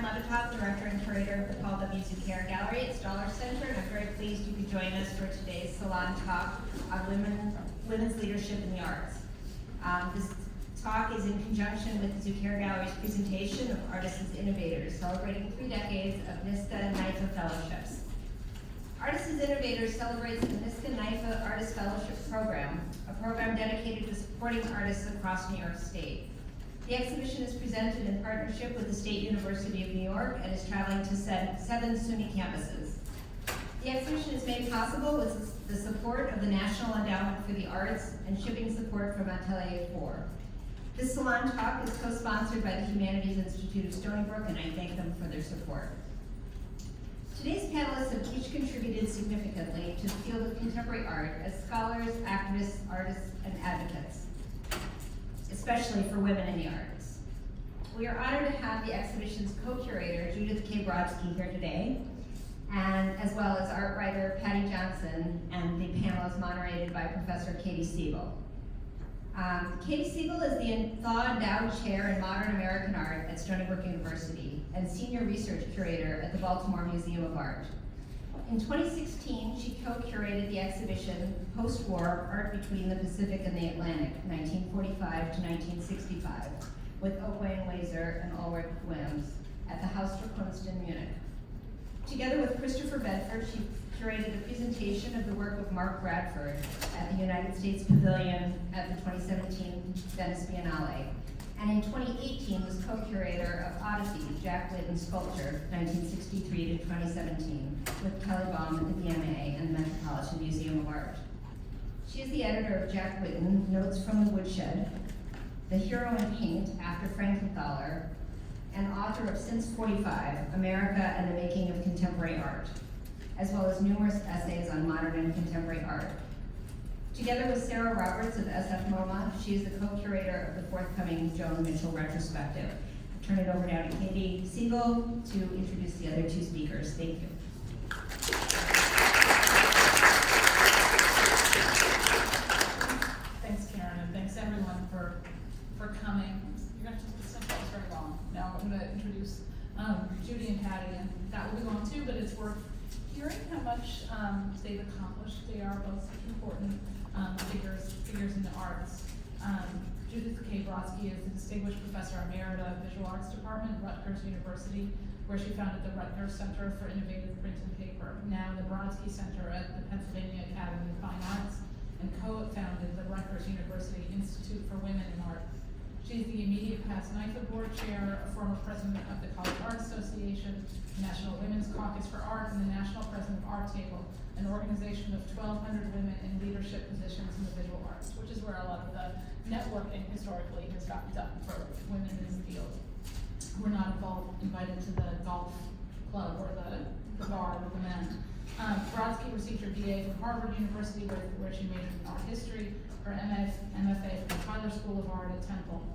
Karen Levitot, Director and Curator of the Paul W. Zuccaire Gallery at Stoller Center, and I'm very pleased you could join us for today's Salon talk on women's leadership in the arts. This talk is in conjunction with the Zuccaire Gallery's presentation of Artists as Innovators, celebrating 3 decades of NYSCA NYFA fellowships. Artists as Innovators celebrates the NYSCA NYFA Artist Fellowship Program, a program dedicated to supporting artists across New York State. The exhibition is presented in partnership with the State University of New York and is traveling to 7 SUNY campuses. The exhibition is made possible with the support of the National Endowment for the Arts and shipping support from Atelier 4. This Salon talk is co-sponsored by the Humanities Institute of Stony Brook, and I thank them for their support. Today's panelists have each contributed significantly to the field of contemporary art as scholars, activists, artists, and advocates, especially for women in the arts. We are honored to have the exhibition's co-curator, Judith K. Brodsky, here today, and as well as art writer Paddy Johnson, and the panel is moderated by Professor Katy Siegel. Katy Siegel is the Thaw Endowed Chair in Modern American Art at Stony Brook University and Senior Research Curator at the Baltimore Museum of Art. In 2016, she co-curated the exhibition Post-War Art Between the Pacific and the Atlantic, 1945 to 1965, with Okwang Laser and Ulrich Wims at the Haus der Kunst in Munich. Together with Christopher Bedford, she curated a presentation of the work of Mark Bradford at the United States Pavilion at the 2017 Venice Biennale, and in 2018 was co-curator of Odyssey, Jack Whitten's sculpture, 1963 to 2017, with Kelly Baum at the BMA and the Metropolitan Museum of Art. She is the editor of Jack Whitten, Notes from the Woodshed, The Hero in Paint After Frankenthaler, and author of Since 45, America and the Making of Contemporary Art, as well as numerous essays on modern and contemporary art. Together with Sarah Roberts of SF MoMA, she is the co-curator of the forthcoming Joan Mitchell retrospective. I'll turn it over now to Katy Siegel to introduce the other 2 speakers. Thank you. Thanks, Karen, and thanks everyone for coming. You're going to have to listen to this very long. Now I'm going to introduce Judy and Paddy, and that will be long too, but it's worth hearing how much they've accomplished. They are both such important figures in the arts. Judith K. Brodsky is the Distinguished Professor Emerita of Visual Arts Department at Rutgers University, where she founded the Rutgers Center for Innovative Print and Paper, now the Brodsky Center at the Pennsylvania Academy of Fine Arts, and co-founded the Rutgers University Institute for Women in Art. She's the immediate past NYFA board chair, a former president of the College Art Association, National Women's Caucus for Art, and the national president of Art Table, an organization of 1,200 women in leadership positions in the visual arts, which is where a lot of the networking historically has gotten done for women in the field. We're not invited to the golf club or the bar with the men. Brodsky received her BA from Harvard University, where she majored in art history, her MFA from the Tyler School of Art at Temple.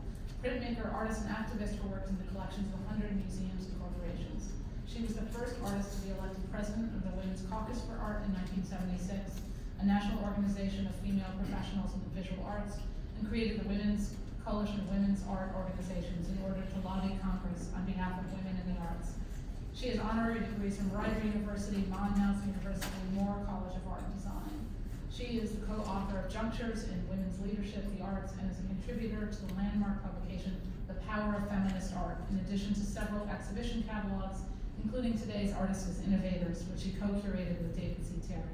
Printmaker, artist, and activist who worked in the collections of 100 museums and corporations. She was the first artist to be elected president of the Women's Caucus for Art in 1976, a national organization of female professionals in the visual arts, and created the Women's Coalition of Women's Art Organizations in order to lobby Congress on behalf of women in the arts. She has honorary degrees from Rider University, Monmouth University, and Moore College of Art and Design. She is the co-author of Junctures in Women's Leadership, the Arts, and is a contributor to the landmark publication, The Power of Feminist Art, in addition to several exhibition catalogs, including today's Artists as Innovators, which she co-curated with David C. Terry.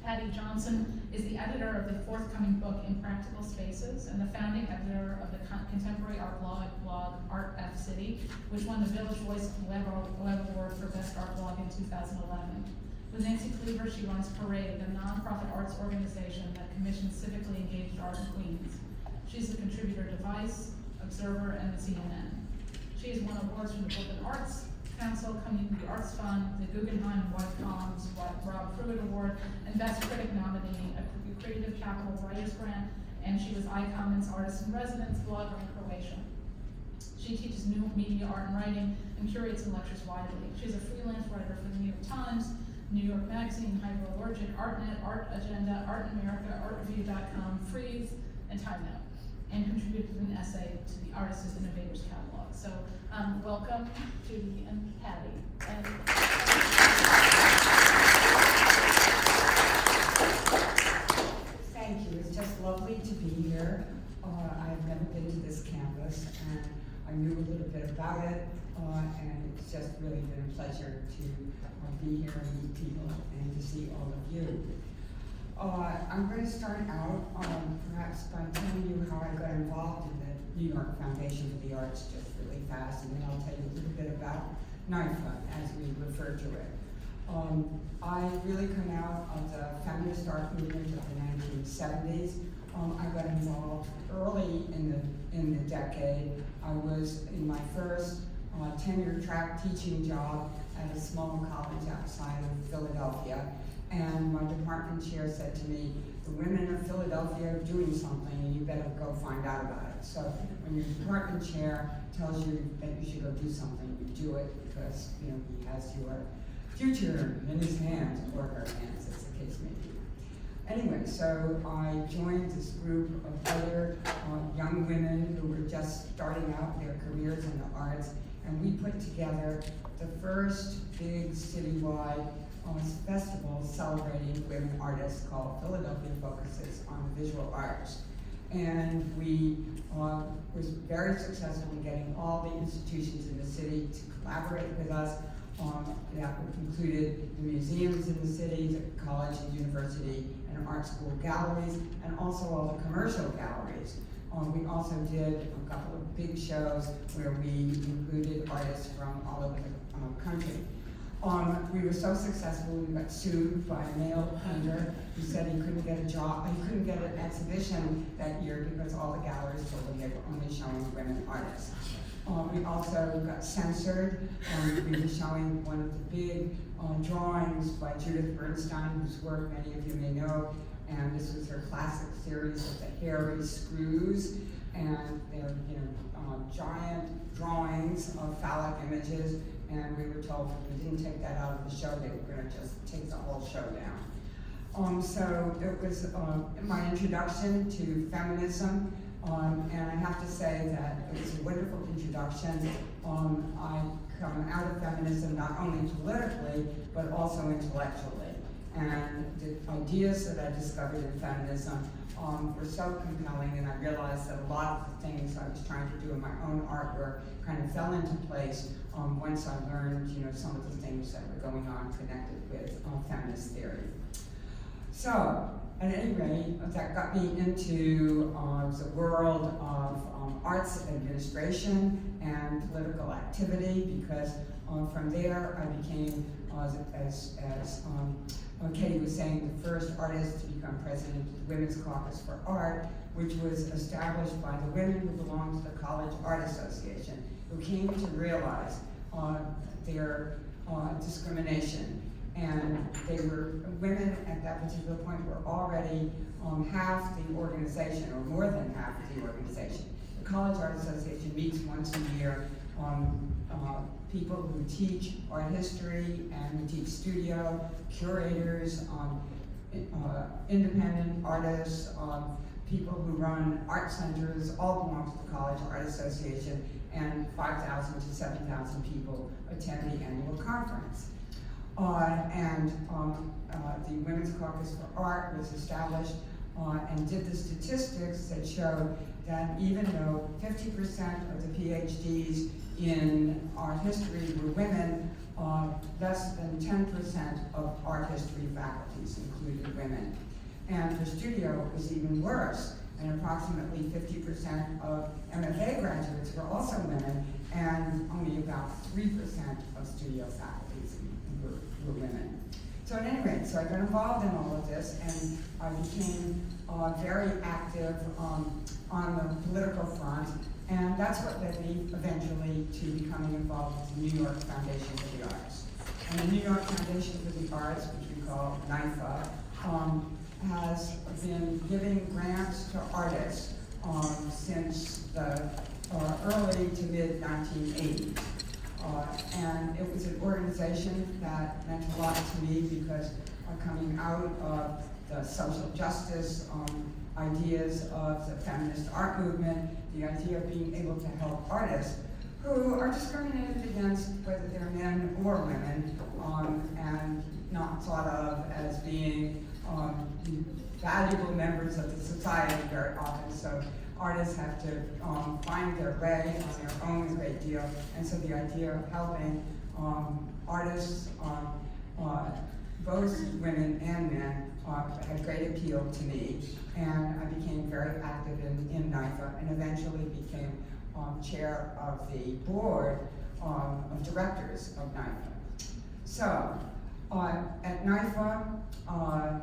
Paddy Johnson is the editor of the forthcoming book, Impractical Spaces, and the founding editor of the contemporary art blog Art F City, which won the Village Voice Web Award for Best Art Blog in 2011. With Nancy Cleaver, she runs Parade, a nonprofit arts organization that commissions civically engaged art in Queens. She's a contributor to Vice, Observer, and the CNN. She has won awards from the Brooklyn Arts Council, Community Arts Fund, the Guggenheim White Columns Rob Pruitt Award, and Best Critic nominee, a Creative Capital Writers Grant, and she was iCommons Artist in Residence, blogger in Croatia. She teaches new media art and writing and curates and lectures widely. She's a freelance writer for the New York Times, New York Magazine, Hyperallergic, ArtNet, Art Agenda, Art in America, ArtReview.com, Freeze, and Time Out, and contributed an essay to the Artists as Innovators catalog. So Welcome, Judy and Paddy. And thank you. It's just lovely to be here. I've never been to this campus, and I knew a little bit about it, and it's just really been a pleasure to be here and meet people and to see all of you. I'm going to start out perhaps by telling you how I got involved in the New York Foundation for the Arts just really fast, and then I'll tell you a little bit about NYFA as we refer to it. I really come out of the feminist art movement of the 1970s. I got involved early in the decade. I was in my first tenure track teaching job at a small college outside of Philadelphia, and my department chair said to me, "The women of Philadelphia are doing something, and you better go find out about it." So when your department chair tells you that you should go do something, you do it because he has your future in his hands, or her hands, as the case may be. Anyway, so I joined this group of other young women who were just starting out their careers in the arts, and we put together the first big citywide festival celebrating women artists called Philadelphia Focuses on the Visual Arts. And we was very successful in getting all the institutions in the city to collaborate with us. That included the museums in the city, the college and university and art school galleries, and also all the commercial galleries. We also did a couple of big shows where we included artists from all over the country. We were so successful, we got sued by a male painter who said he couldn't get a job, he couldn't get an exhibition that year because all the galleries told him they were only showing women artists. We also got censored. We were showing one of the big drawings by Judith Bernstein, whose work many of you may know, and this was her classic series of the hairy screws, and they're giant drawings of phallic images, and we were told if we didn't take that out of the show, they were going to just take the whole show down. So it was my introduction to feminism. And I have to say that it was a wonderful introduction. I come out of feminism not only politically, but also intellectually. And the ideas that I discovered in feminism were so compelling, and I realized that a lot of the things I was trying to do in my own artwork kind of fell into place once I learned, some of the things that were going on connected with feminist theory. So, at any rate, that got me into the world of arts administration and political activity, because from there I became, as Katy was saying, the first artist to become president of the Women's Caucus for Art, which was established by the women who belonged to the College Art Association, who came to realize their discrimination. And they were, women at that particular point were already half the organization, or more than half of the organization. The College Art Association meets once a year. People who teach art history and who teach studio, curators, independent artists, people who run art centers, all belong to the College Art Association, and 5,000 to 7,000 people attend the annual conference. The Women's Caucus for Art was established and did the statistics that showed that even though 50% of the PhDs in art history were women, less than 10% of art history faculties included women. And for studio, it was even worse, and approximately 50% of MFA graduates were also women, and only about 3% of studio faculties were women. So at any rate, so I got involved in all of this, and I became very active on the political front, and that's what led me eventually to becoming involved with the New York Foundation for the Arts. And the New York Foundation for the Arts, which we call NYFA, has been giving grants to artists since the early to mid 1980s. And it was an organization that meant a lot to me because coming out of the social justice ideas of the feminist art movement, the idea of being able to help artists who are discriminated against whether they're men or women, and not thought of as being valuable members of the society very often. So artists have to find their way on their own a great deal, and so the idea of helping artists, both women and men, had great appeal to me, and I became very active in NIFA, and eventually became chair of the board of directors of NIFA. So, at NIFA,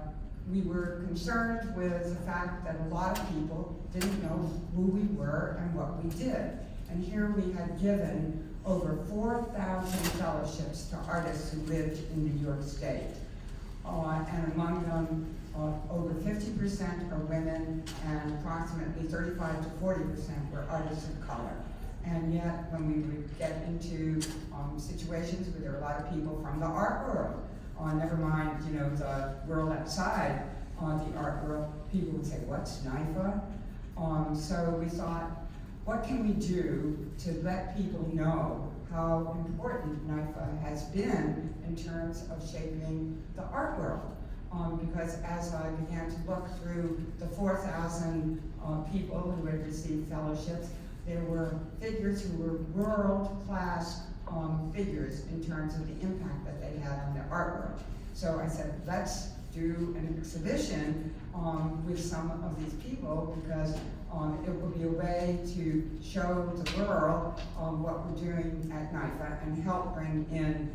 we were concerned with the fact that a lot of people didn't know who we were and what we did. And here we had given over 4,000 fellowships to artists who lived in New York State. And among them, over 50% are women, and approximately 35 to 40% were artists of color. And yet, when we would get into situations where there were a lot of people from the art world, never mind, the world outside the art world, people would say, "What's NIFA?" So we thought, what can we do to let people know how important NIFA has been in terms of shaping the art world? Because as I began to look through the 4,000 people who had received fellowships, there were figures who were world-class figures in terms of the impact that they had on the art world. So I said, let's do an exhibition with some of these people, because it will be a way to show the world what we're doing at NIFA and help bring in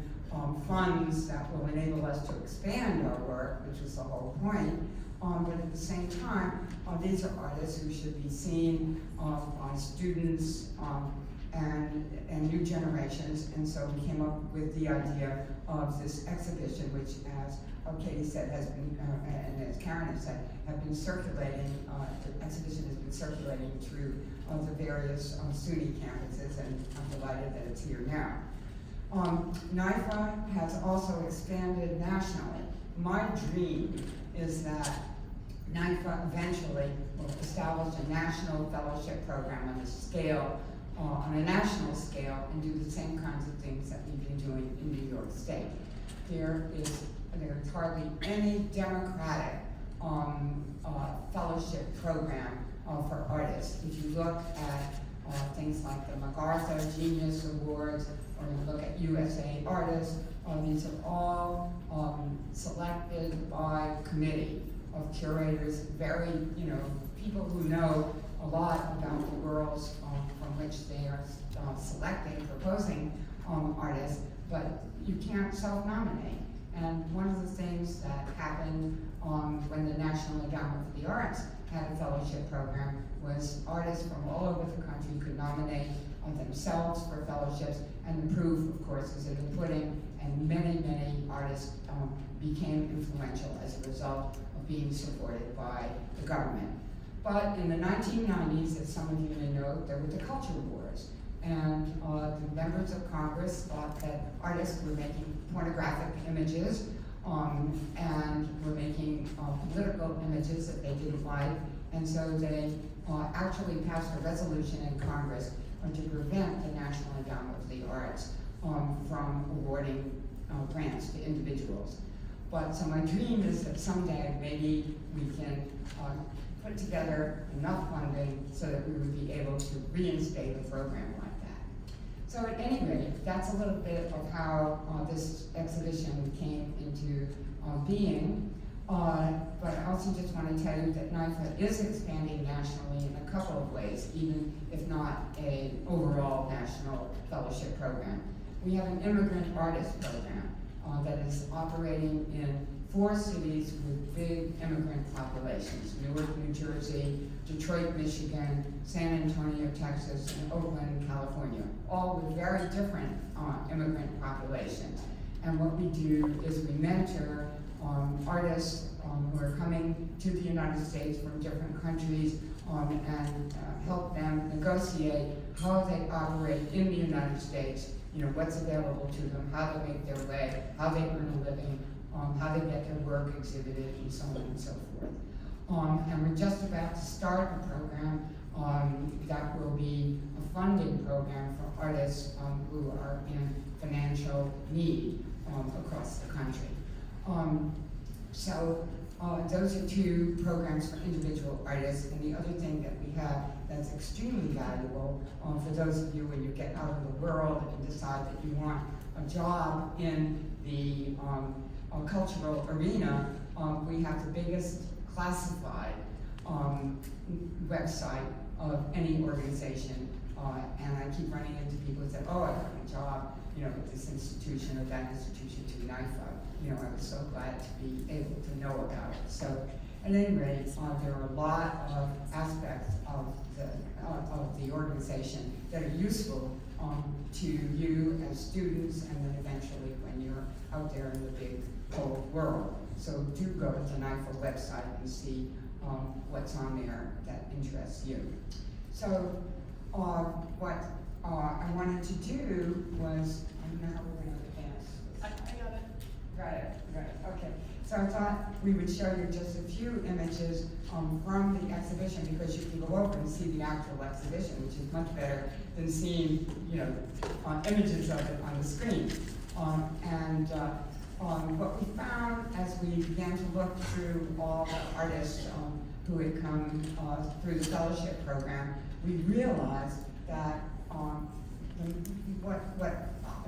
funds that will enable us to expand our work, which is the whole point. But at the same time, these are artists who should be seen by students and new generations. And so we came up with the idea of this exhibition, which, as Katy said, has been, and as Karen has said, have been circulating, the exhibition has been circulating through the various Stony campuses, and I'm delighted that it's here now. NIFA has also expanded nationally. My dream is that NIFA eventually will establish a national fellowship program on a national scale, and do the same kinds of things that we've been doing in New York State. There's hardly any democratic fellowship program for artists. If you look at things like the MacArthur Genius Awards, or you look at USA Artists, these are all selected by committee of curators, very, people who know a lot about the worlds from which they are selecting, proposing artists, but you can't self-nominate. And one of the things that happened when the National Endowment for the Arts had a fellowship program was artists from all over the country could nominate themselves for fellowships, and the proof, of course, is in the pudding, and many, many artists became influential as a result of being supported by the government. But in the 1990s, as some of you may know, there were the culture wars, and the members of Congress thought that artists were making pornographic images and were making political images that they didn't like, and so they actually passed a resolution in Congress to prevent the National Endowment for the Arts from awarding grants to individuals. But so my dream is that someday maybe we can put together enough funding so that we would be able to reinstate a program like that. So at any rate, that's a little bit of how this exhibition came into being. But I also just want to tell you that NIFA is expanding nationally in a couple of ways, even if not an overall national fellowship program. We have an immigrant artist program that is operating in 4 cities with big immigrant populations: Newark, New Jersey, Detroit, Michigan, San Antonio, Texas, and Oakland, California, all with very different immigrant populations. And what we do is we mentor artists who are coming to the United States from different countries and help them negotiate how they operate in the United States, what's available to them, how they make their way, how they earn a living, how they get their work exhibited, and so on and so forth. And we're just about to start a program that will be a funding program for artists who are in financial need across the country. So those are two programs for individual artists, and the other thing that we have that's extremely valuable for those of you when you get out in the world and decide that you want a job in the cultural arena, we have the biggest classified website of any organization, and I keep running into people who say, oh, I got a job, with this institution or that institution to NIFA. I was so glad to be able to know about it. So, at any rate, there are a lot of aspects of the organization that are useful to you as students, and then eventually when you're out there in the big whole world. So do go to the NIFA website and see what's on there that interests you. So what I wanted to do was, I don't know how we're going to advance. I got it. Got it, okay. So I thought we would show you just a few images from the exhibition, because you can go over and see the actual exhibition, which is much better than seeing, images of it on the screen. What we found as we began to look through all the artists who had come through the fellowship program, we realized that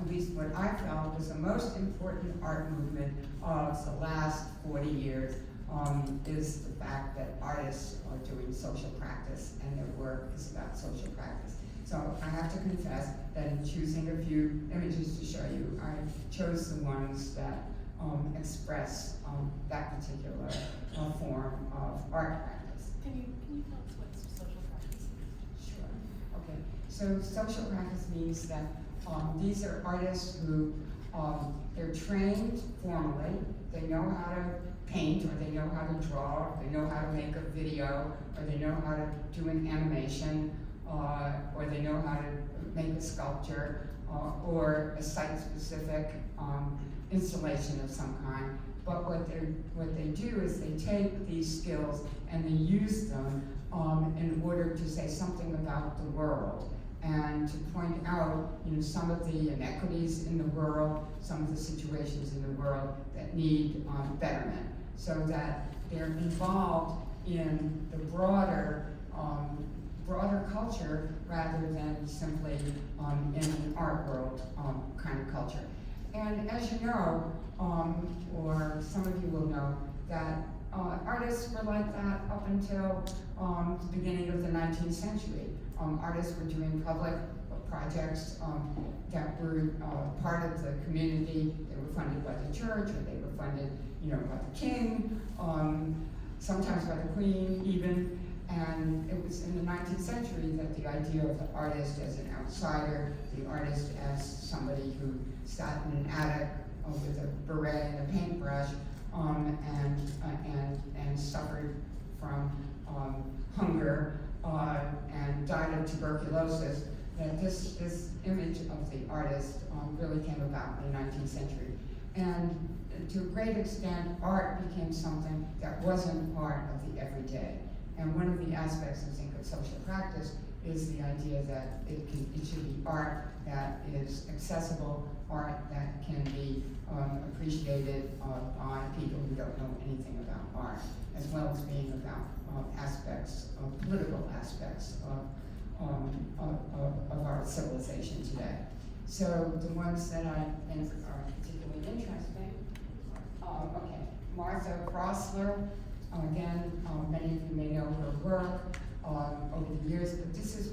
at least what I felt was the most important art movement of the last 40 years is the fact that artists are doing social practice and their work is about social practice. So I have to confess that in choosing a few images to show you, I chose the ones that express that particular form of art practice. Can you tell us what social practice is? Sure. Okay. So social practice means that these are artists who they're trained formally. They know how to paint, or they know how to draw, or they know how to make a video, or they know how to do an animation, or they know how to make a sculpture, or a site-specific installation of some kind. But what they do is they take these skills and they use them in order to say something about the world, and to point out, some of the inequities in the world, some of the situations in the world that need betterment, so that they're involved in the broader culture rather than simply in an art world kind of culture. And as you know, or some of you will know, that artists were like that up until the beginning of the 19th century. Artists were doing public projects that were part of the community. They were funded by the church, or they were funded, by the king, sometimes by the queen even. And it was in the 19th century that the idea of the artist as an outsider, the artist as somebody who sat in an attic with a beret and a paintbrush, and suffered from hunger and died of tuberculosis, that this image of the artist really came about in the 19th century. And to a great extent, art became something that wasn't part of the everyday. And one of the aspects, I think, of social practice is the idea that it should be art that is accessible, art that can be appreciated by people who don't know anything about art, as well as being about political aspects of our civilization today. So the ones that I think are particularly interesting, okay, Martha Crossler. Again, many of you may know her work over the years, but this is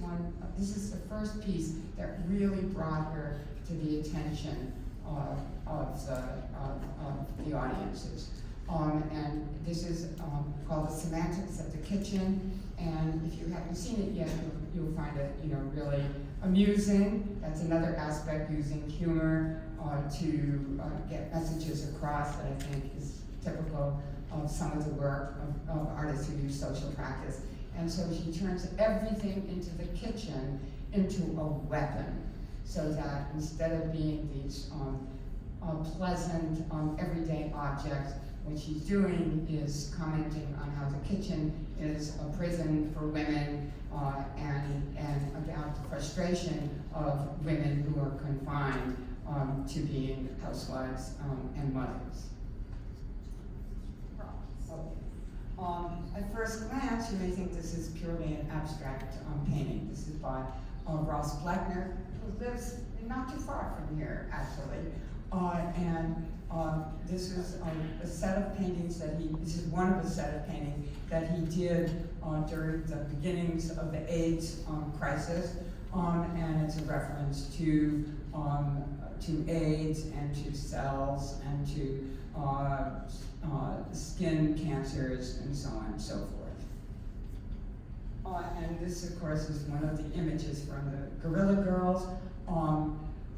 the first piece that really brought her to the attention of the audiences. And this is called The Semantics of the Kitchen, and if you haven't seen it yet, you'll find it really amusing. That's another aspect, using humor to get messages across, that I think is typical of some of the work of artists who use social practice. And so she turns everything into the kitchen into a weapon, so that instead of being these pleasant everyday objects, what she's doing is commenting on how the kitchen is a prison for women, and about the frustration of women who are confined to being housewives and mothers. At first glance, you may think this is purely an abstract painting. This is by Ross Bleckner, who lives not too far from here, actually. This is a set of paintings this is one of a set of paintings that he did during the beginnings of the AIDS crisis, and it's a reference to AIDS and to cells and to skin cancers and so on and so forth. And this, of course, is one of the images from the Guerrilla Girls,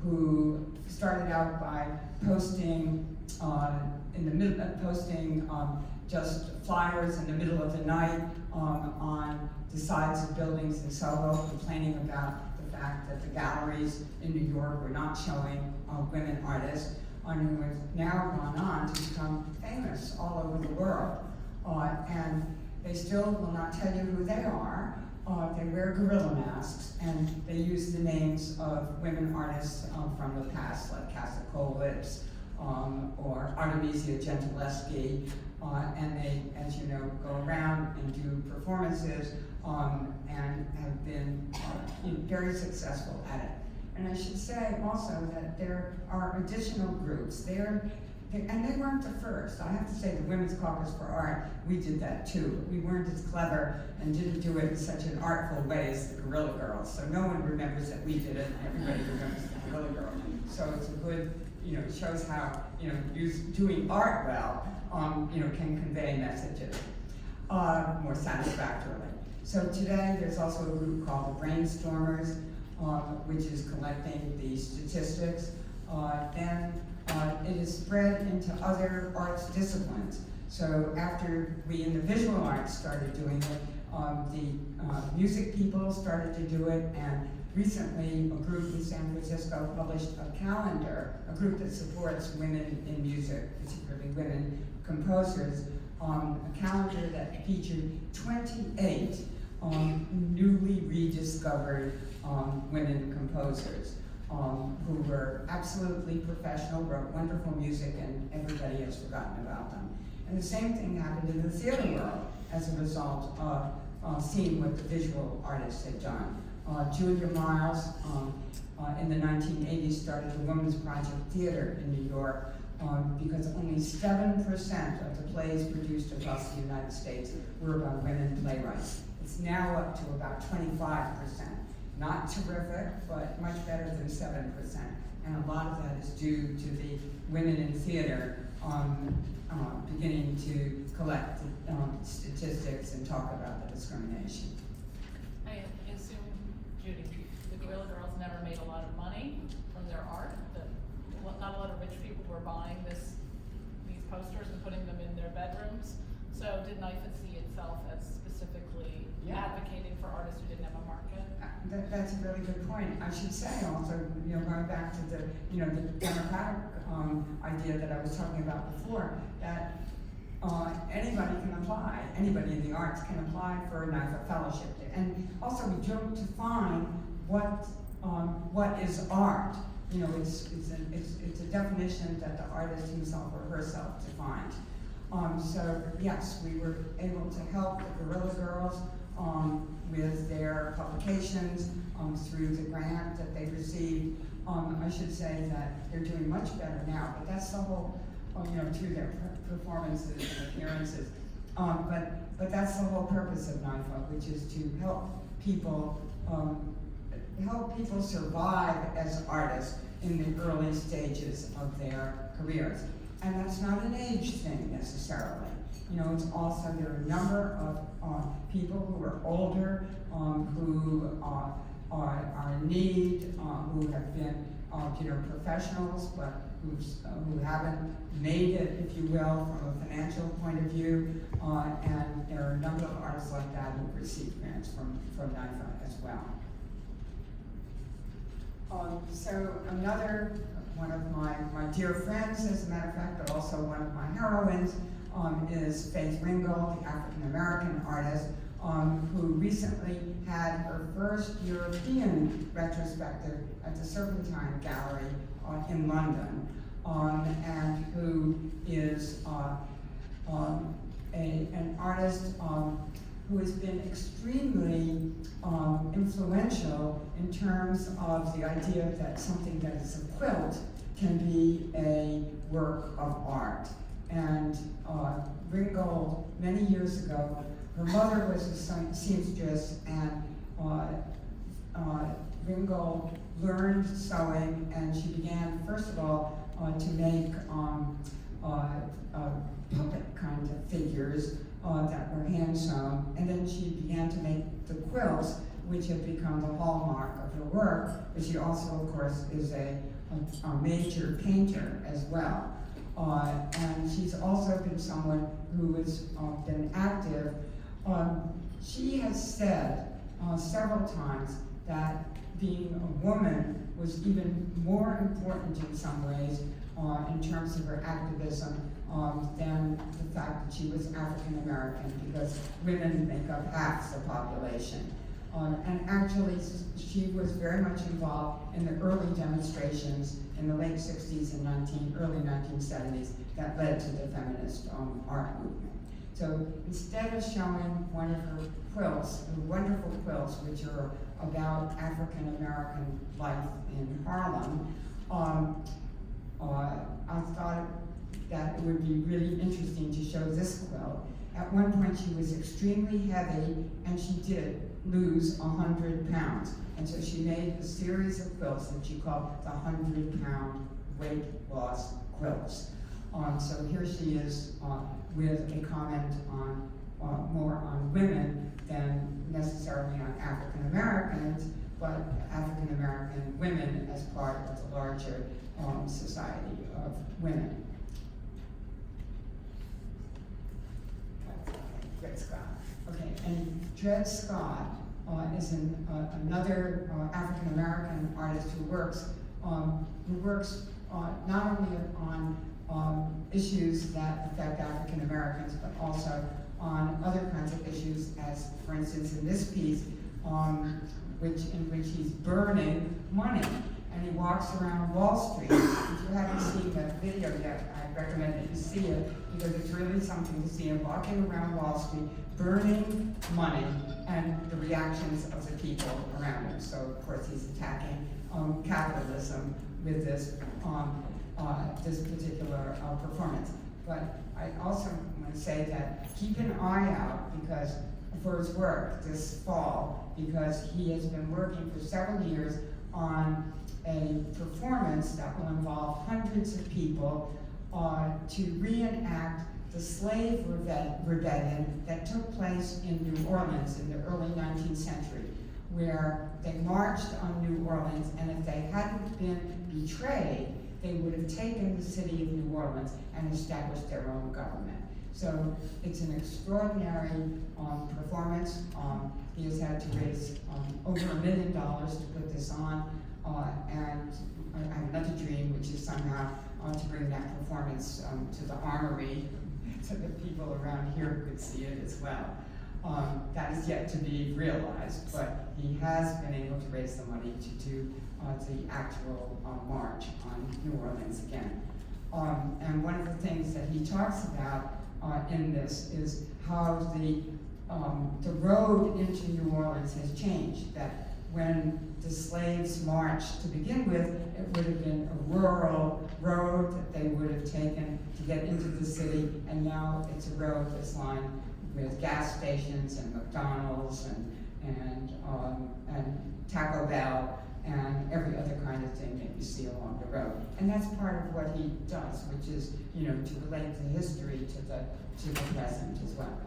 who started out by posting just flyers in the middle of the night on the sides of buildings in Soho, complaining about the fact that the galleries in New York were not showing women artists, and who have now gone on to become famous all over the world. And they still will not tell you who they are. They wear gorilla masks, and they use the names of women artists from the past, like Casa Kolwitz or Artemisia Gentileschi, and they, as you know, go around and do performances and have been very successful at it. And I should say also that there are additional groups. And they weren't the first. I have to say, the Women's Caucus for Art, we did that too. We weren't as clever and didn't do it in such an artful way as the Guerrilla Girls. So no one remembers that we did it, and everybody remembers the Guerrilla Girls. So it's a good, it shows how, doing art well, can convey messages more satisfactorily. So today, there's also a group called the Brainstormers, which is collecting the statistics. It is spread into other arts disciplines. So after we in the visual arts started doing it, the music people started to do it, and recently a group in San Francisco published a calendar, a group that supports women in music, particularly women composers, a calendar that featured 28 newly rediscovered women composers. Who were absolutely professional, wrote wonderful music, and everybody has forgotten about them. And the same thing happened in the theater world as a result of seeing what the visual artists had done. Julia Miles in the 1980s started the Women's Project Theater in New York because only 7% of the plays produced across the United States were by women playwrights. It's now up to about 25%. Not terrific, but much better than 7%. And a lot of that is due to the women in theater beginning to collect statistics and talk about the discrimination. I assume, Judy, the Guerrilla Girls never made a lot of money from their art. Not a lot of rich people were buying these posters and putting them in their bedrooms. So did NIFA see itself as specifically advocating for artists who didn't have a market? That's a really good point. I should say also, going back to the democratic idea that I was talking about before, that anybody can apply. Anybody in the arts can apply for a NIFA fellowship. And also, we don't define what is art. It's a definition that the artist himself or herself defines. So yes, we were able to help the Guerrilla Girls with their publications through the grant that they received. I should say that they're doing much better now, but that's the whole, through their performances and appearances. But that's the whole purpose of NIFA, which is to help people survive as artists in the early stages of their careers. And that's not an age thing necessarily. It's also, there are a number of people who are older, who are in need, who have been, professionals, but who haven't made it, if you will, from a financial point of view. And there are a number of artists like that who receive grants from NIFA as well. So another one of my dear friends, as a matter of fact, but also one of my heroines, is Faith Ringgold, the African-American artist, who recently had her first European retrospective at the Serpentine Gallery in London, and who is an artist who has been extremely influential in terms of the idea that something that is a quilt can be a work of art. And Ringgold, many years ago, her mother was a seamstress, and Ringgold learned sewing, and she began, first of all, to make puppet kind of figures that were hand sewn, and then she began to make the quilts, which have become the hallmark of her work. But she also, of course, is a major painter as well. And she's also been someone who has been active. She has said several times that being a woman was even more important in some ways in terms of her activism than the fact that she was African American, because women make up half the population. And actually, she was very much involved in the early demonstrations in the late 60s and early 1970s that led to the feminist art movement. So instead of showing one of her quilts, her wonderful quilts, which are about African American life in Harlem, I thought that it would be really interesting to show this quilt. At one point she was extremely heavy, and she did lose 100 pounds. And so she made a series of quilts that she called the 100-pound weight loss quilts. So here she is with a comment on more on women than necessarily on African Americans, but African American women as part of the larger society of women. Dred Scott. Okay, and Dred Scott is another African American artist who works not only on issues that affect African Americans, but also on other kinds of issues, as for instance in this piece, in which he's burning money. And he walks around Wall Street. If you haven't seen that video yet, I recommend that you see it, because it's really something to see him walking around Wall Street, burning money, and the reactions of the people around him. So of course he's attacking capitalism with this this particular performance. But I also want to say that keep an eye out for his work this fall, because he has been working for several years on a performance that will involve hundreds of people to reenact the slave rebellion that took place in New Orleans in the early 19th century, where they marched on New Orleans, and if they hadn't been betrayed, they would have taken the city of New Orleans and established their own government. So it's an extraordinary performance. He has had to raise over $1 million to put this on, and I have another dream, which is somehow to bring that performance to the Armory so that people around here could see it as well. That is yet to be realized, but he has been able to raise the money to do the actual march on New Orleans again. And one of the things that he talks about in this is how the road into New Orleans has changed, that when the slaves marched to begin with, it would have been a rural road that they would have taken to get into the city, and now it's a road that's lined with gas stations and McDonald's and Taco Bell and every other kind of thing that you see along the road. And that's part of what he does, which is, to relate the history to the present as well.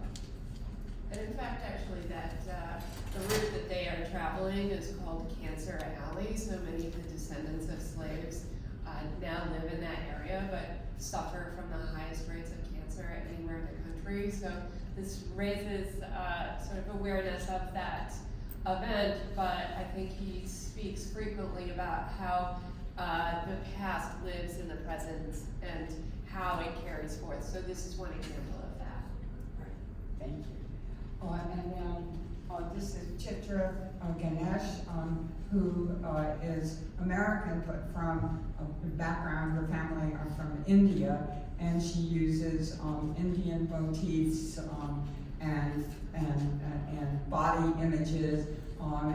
And in fact, actually, that the route that they are traveling is called Cancer Alley. So many of the descendants of slaves now live in that area, but suffer from the highest rates of cancer anywhere in the country. So this raises sort of awareness of that event, but I think he speaks frequently about how the past lives in the present and how it carries forth. So this is one example of that. Thank you. And then this is Chitra Ganesh, who is American but from a background, her family are from India, and she uses Indian motifs and body images,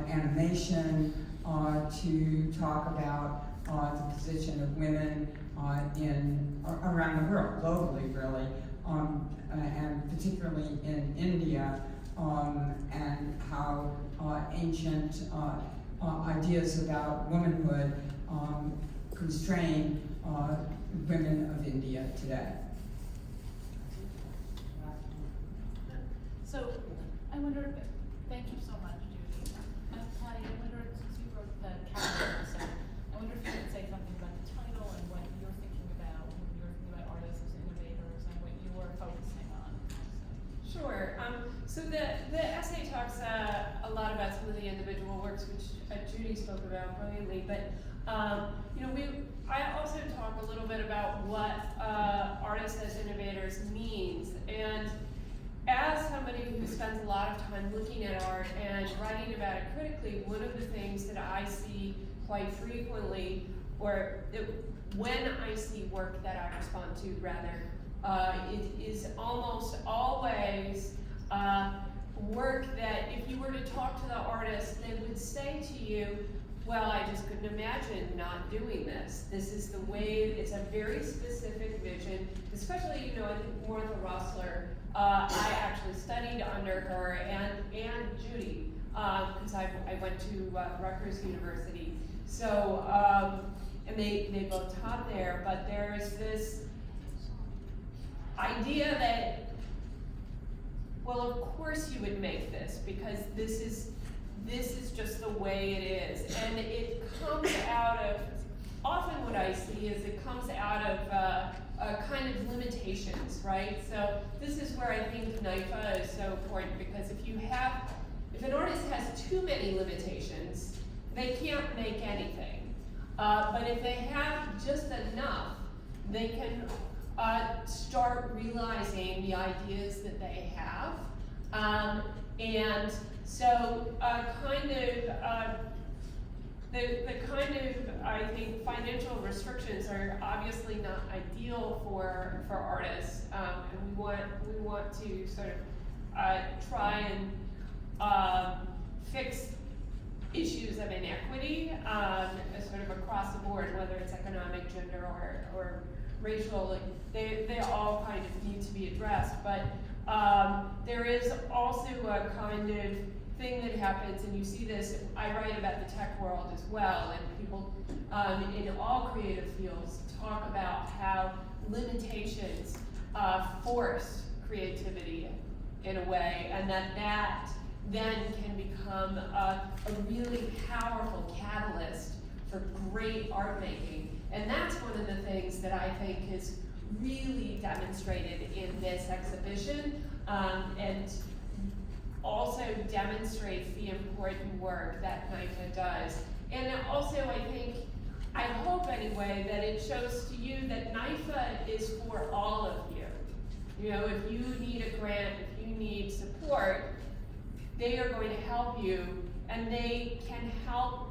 animation to talk about the position of women around the world, globally really, and particularly in India, and how ancient ideas about womanhood constrain women of India today. So, I wonder, thank you so much, Judy. Paddy, I wonder, since you wrote the calendar, so I wonder if you could say something about the title and what you're thinking about when you're thinking about artists as innovators and what you were focusing on. Sure. So the essay talks a lot about some of the individual works, which Judy spoke about brilliantly. But I also talk a little bit about what artists as innovators means. And as somebody who spends a lot of time looking at art and writing about it critically, one of the things that I see quite frequently, when I see work that I respond to, rather, it is almost always work that if you were to talk to the artist, they would say to you, well, I just couldn't imagine not doing this. This is the way, it's a very specific vision, especially, I think Martha Rossler, I actually studied under her, and Judy, because I went to Rutgers University. So, and they both taught there, but there's this idea that, well, of course you would make this, because this is just the way it is. And it comes out of, often what I see is it comes out of kind of limitations, right? So this is where I think NIFA is so important, because if an artist has too many limitations, they can't make anything. But if they have just enough, they can start realizing the ideas that they have. And so the kind of, I think, financial restrictions are obviously not ideal for artists, and we want to sort of try and fix issues of inequity sort of across the board, whether it's economic, gender, or racial. They all kind of need to be addressed, but there is also a kind of thing that happens, and you see this, I write about the tech world as well, and people in all creative fields talk about how limitations force creativity in a way, and that then can become a really powerful catalyst for great art making. And that's one of the things that I think is really demonstrated in this exhibition, and also demonstrates the important work that NIFA does. And also I hope anyway, that it shows to you that NIFA is for all of you. If you need a grant, if you need support, they are going to help you, and they can help,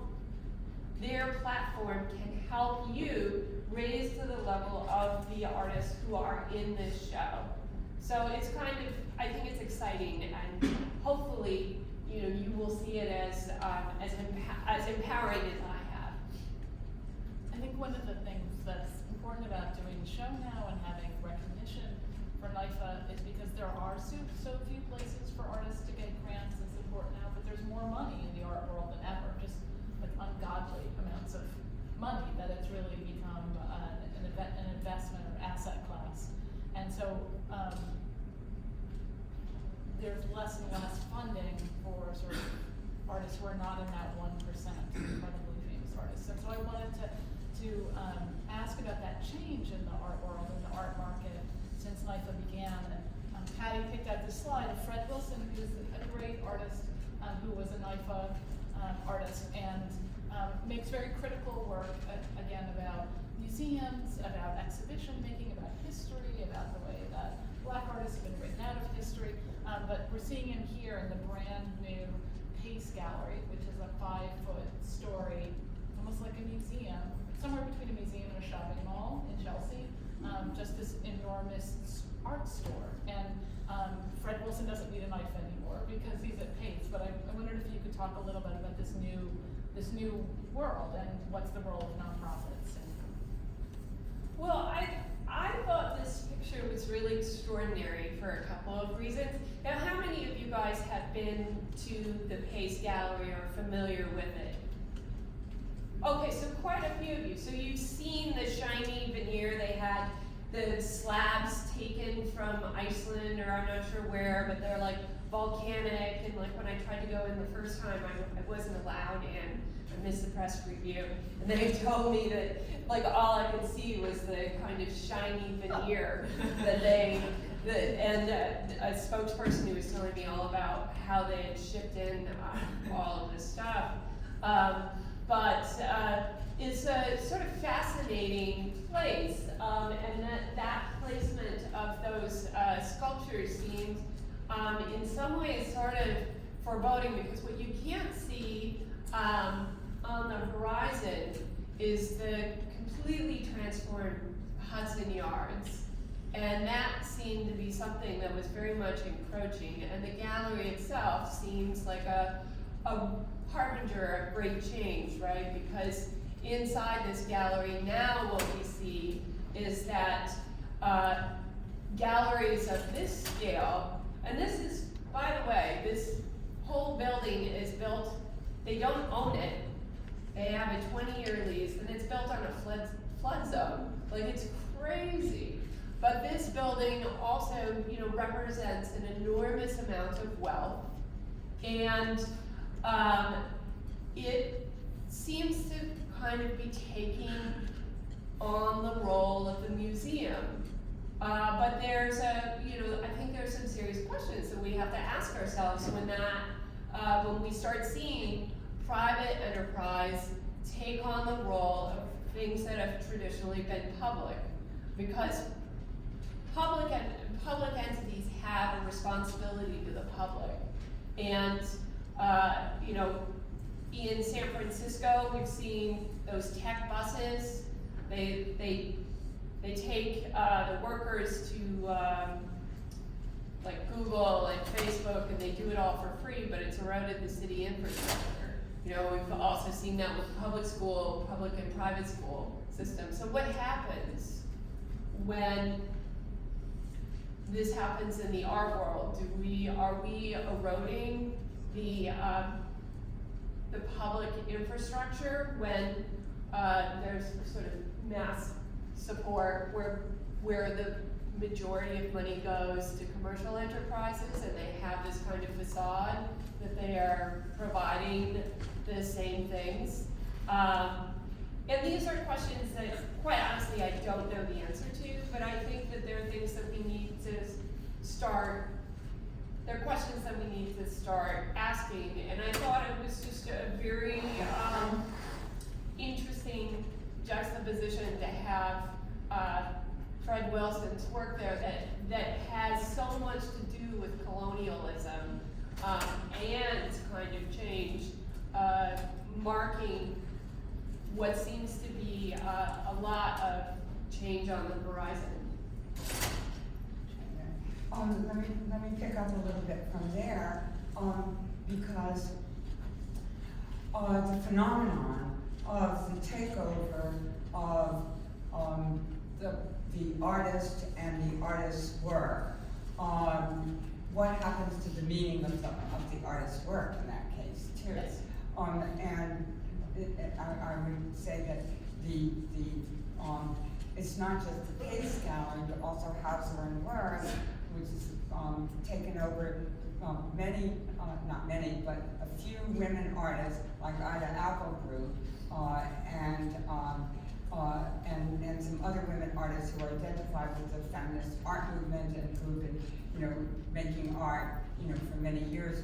their platform can help you raise to the level of the artists who are in this show. So it's kind of, I think it's exciting, and hopefully, you will see it as empowering as I have. I think one of the things that's important about doing the show now and having recognition for NIFA is because there are so few places for artists to get grants and support now, but there's more money in the art world than ever, just like ungodly amounts of money, that it's really become an investment or asset class. And so there's less and less funding for sort of artists who are not in that 1% incredibly famous artists. And so I wanted to ask about that change in the art world and the art market since NIFA began. And Paddy picked out this slide of Fred Wilson, who's a great artist who was a NIFA artist. And makes very critical work, again, about museums, about exhibition making, about history, about the way that Black artists have been written out of history. But we're seeing him here in the brand new Pace Gallery, which is a 5-foot story, almost like a museum, somewhere between a museum and a shopping mall in Chelsea. Just this enormous art store. And Fred Wilson doesn't need a knife anymore because he's at Pace. But I wondered if you could talk a little bit about this new world and what's the role of nonprofits. Well, I thought this picture was really extraordinary for a couple of reasons. Now, how many of you guys have been to the Pace Gallery or familiar with it? Okay, so quite a few of you. So you've seen the shiny veneer. They had the slabs taken from Iceland, or I'm not sure where, but they're like volcanic. And like when I tried to go in the first time, I wasn't allowed in. I missed the press review. And they told me that like all I could see was the kind of shiny veneer and a spokesperson who was telling me all about how they had shipped in all of this stuff. But it's a sort of fascinating place, and that placement of those sculptures seems in some ways sort of foreboding, because what you can't see on the horizon is the completely transformed Hudson Yards. And that seemed to be something that was very much encroaching, and the gallery itself seems like a harbinger of great change, right? Because inside this gallery now what we see is that galleries of this scale, and this is, by the way, this whole building is built, they don't own it, they have a 20-year lease, and it's built on a flood zone. Like, it's crazy. But this building also, represents an enormous amount of wealth, and it seems to kind of be taking on the role of the museum. But there's I think there's some serious questions that we have to ask ourselves when we start seeing private enterprise take on the role of things that have traditionally been public, because public entities have a responsibility to the public. And in San Francisco, we've seen those tech buses. They take the workers to like Google and Facebook, and they do it all for free, but it's eroded the city infrastructure. We've also seen that with public and private school systems. So what happens when this happens in the art world? Are we eroding the public infrastructure when there's sort of mass support where the majority of money goes to commercial enterprises, and they have this kind of facade that they are providing the same things? And these are questions that, quite honestly, I don't know the answer to, but I think that there are things that we need to there are questions that we need to start asking, and I thought it was just a very interesting juxtaposition to have Fred Wilson's work there that has so much to do with colonialism and kind of change, marking what seems to be a lot of change on the horizon. Let me pick up a little bit from there, because the phenomenon of the takeover of the artist and the artist's work, what happens to the meaning of the artist's work in that case too? Yes. And I would say that it's not just the Pace Gallery, but also Hauser and Wirth, which is taken over many, not many, but a few women artists like Ida Applegroup and some other women artists who are identified with the feminist art movement and who've been, making art, for many years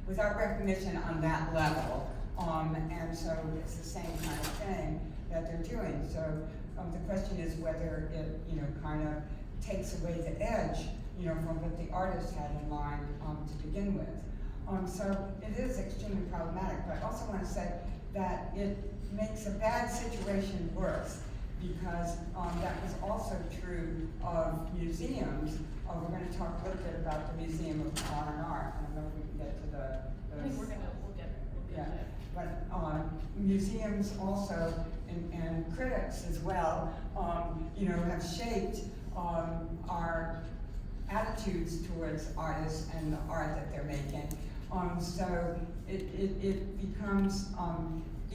without recognition on that level. And so it's the same kind of thing that they're doing. So the question is whether it, kind of takes away the edge, from what the artist had in mind to begin with. So it is extremely problematic, but I also want to say that it makes a bad situation worse because that was also true of museums. We're going to talk a little bit about the Museum of Modern Art. I don't know if we can get to I think we'll get yeah. there. But museums also, and critics as well, have shaped our attitudes towards artists and the art that they're making. So it becomes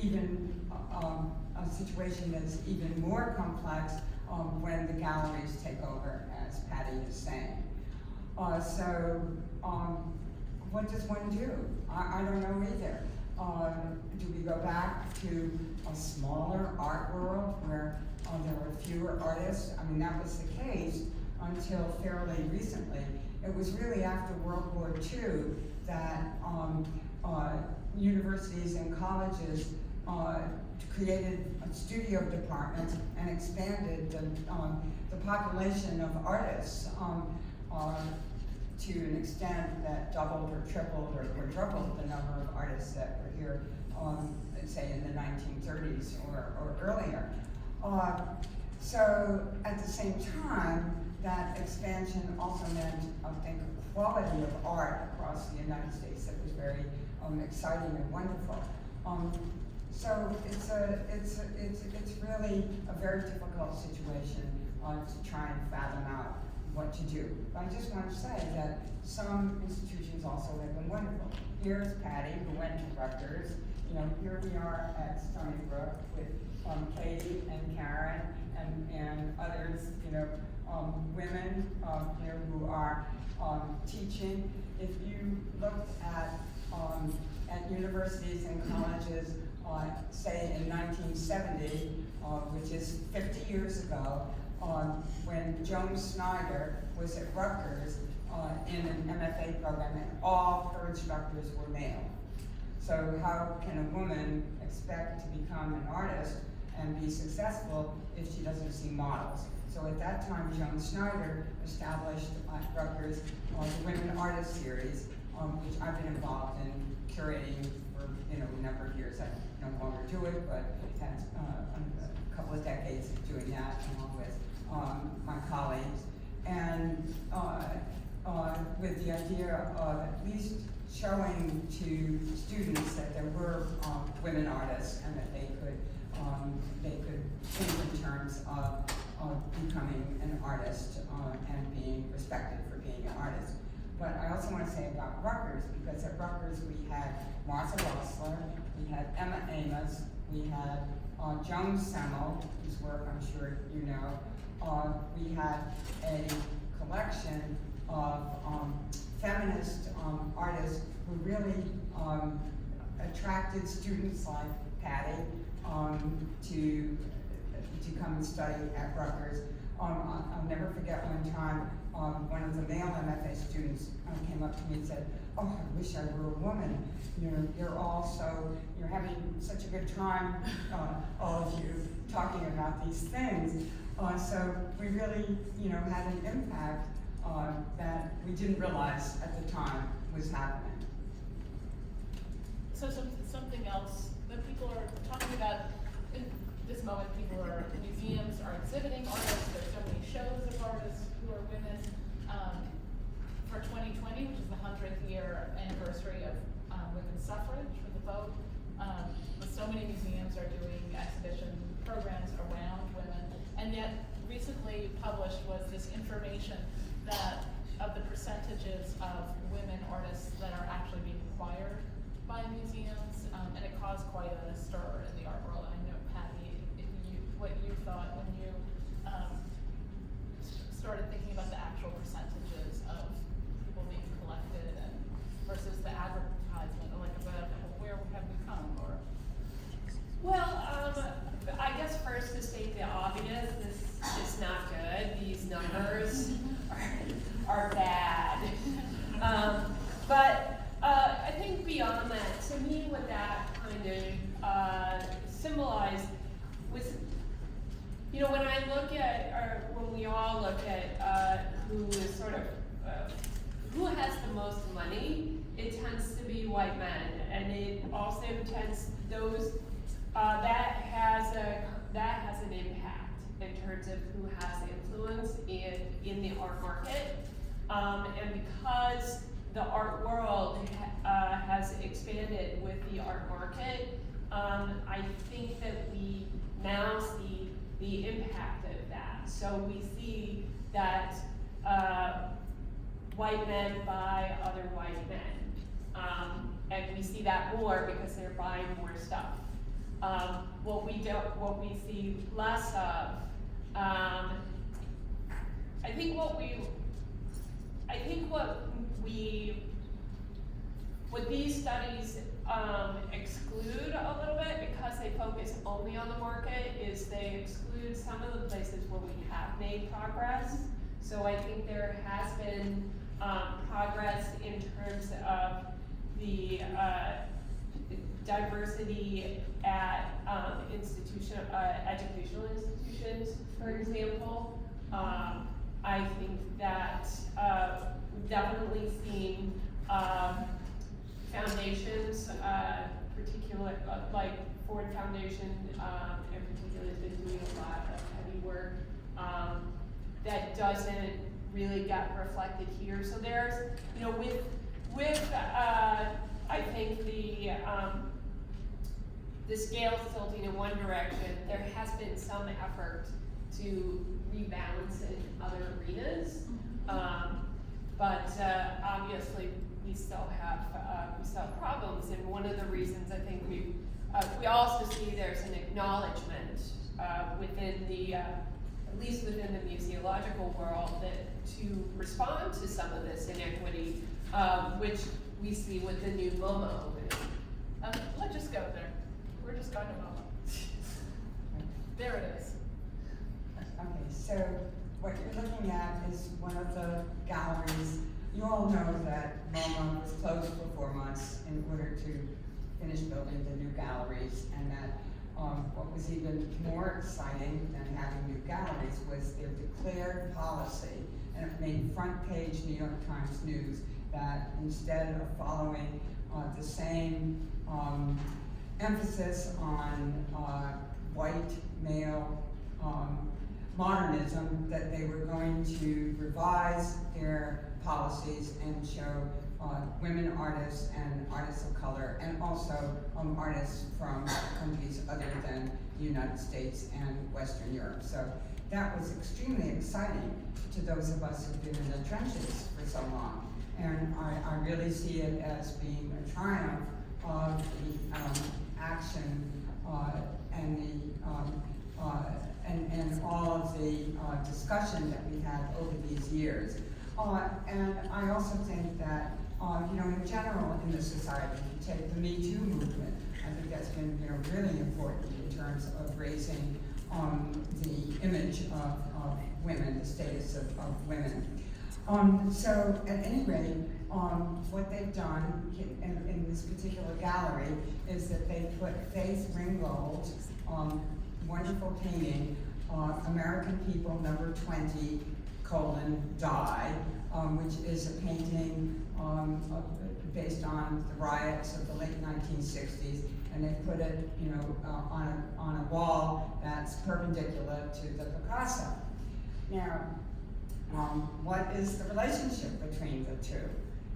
even a situation that's even more complex when the galleries take over, as Paddy is saying. What does one do? I don't know either. Do we go back to a smaller art world where there were fewer artists? I mean, that was the case until fairly recently. It was really after World War II that universities and colleges created studio departments and expanded the population of artists to an extent that doubled or tripled or quadrupled the number of artists that were here, say in the 1930s or earlier. So at the same time, that expansion also meant, I think, a quality of art across the United States that was very exciting and wonderful. So it's really a very difficult situation to try and fathom out what to do. But I just want to say that some institutions also have been wonderful. Here's Paddy, who went to Rutgers. Here we are at Stony Brook with Katy and Karen and others, women here who are teaching. If you looked at universities and colleges, say in 1970, which is 50 years ago, when Joan Snyder was at Rutgers in an MFA program, and all her instructors were male. So how can a woman expect to become an artist and be successful if she doesn't see models? So at that time, Joan Snyder established at Rutgers the Women Artists Series, which I've been involved in curating for a number of years. I no longer do it, but had a couple of decades of doing that along with my colleagues, and with the idea of at least showing to students that there were women artists and that they could think in terms of becoming an artist and being respected for being an artist. But I also want to say about Rutgers, because at Rutgers we had Martha Rossler, we had Emma Amos, we had Joan Semmel, whose work I'm sure you know. We had a collection of feminist artists who really attracted students like Paddy to come and study at Rutgers. I'll never forget one time, one of the male MFA students came up to me and said, "Oh, I wish I were a woman. You're having such a good time, all of you, talking about these things." So we really, had an impact that we didn't realize at the time was happening. So something else that people are talking about in this moment, museums are exhibiting artists, there's so many shows of artists who are women. For 2020, which is the 100th year anniversary of women's suffrage for the vote, so many museums are doing exhibition programs around women, and yet recently published was this information that of the percentages of women artists that are actually being acquired by museums, and it caused quite a stir in the art world. I know, Paddy, what you thought when you started thinking about the actual percentages of people being collected and versus the advertisement, like about where have we come, or? Well, I guess first to state the obvious, this is not good. These numbers are bad. But I think beyond that, to me what that kind of when I look at, or when we all look at who is sort of, who has the most money, it tends to be white men, and it also tends, that has an impact in terms of who has influence in the art market. And because the art world has expanded with the art market, I think that we now see the impact of that. So we see that white men buy other white men. And we see that more because they're buying more stuff. What we see less of, I think what these studies exclude a little bit, because they focus only on the market, is they exclude some of the places where we have made progress. So I think there has been progress in terms of the diversity at educational institutions, for example. I think that we've definitely seen foundations, particular like Ford Foundation in particular has been doing a lot of heavy work that doesn't really get reflected here. So there's, with I think the scale tilting in one direction, there has been some effort to rebalance in other arenas, but obviously we still have problems. And one of the reasons I think we also see there's an acknowledgement within at least within the museological world, that to respond to some of this inequity, which we see with the new MoMA opening. Let's just go there. We're just going to MoMA. There it is. Okay, so what you're looking at is one of the galleries. You all know that MoMA was closed for 4 months in order to finish building the new galleries, and that what was even more exciting than having new galleries was their declared policy, and it made front page New York Times News, that instead of following the same emphasis on white male modernism, that they were going to revise their policies and show women artists and artists of color, and also artists from countries other than the United States and Western Europe. So that was extremely exciting to those of us who've been in the trenches for so long. And I really see it as being a triumph of the action and all of the discussion that we've had over these years. And I also think that, in general in the society, if you take the Me Too movement, I think that's been really important in terms of raising the image of women, the status of women. So at any rate, what they've done in this particular gallery is that they put Faith Ringgold's wonderful painting, American People Number 20, die, which is a painting based on the riots of the late 1960s, and they put it, on a wall that's perpendicular to the Picasso. Now, what is the relationship between the two?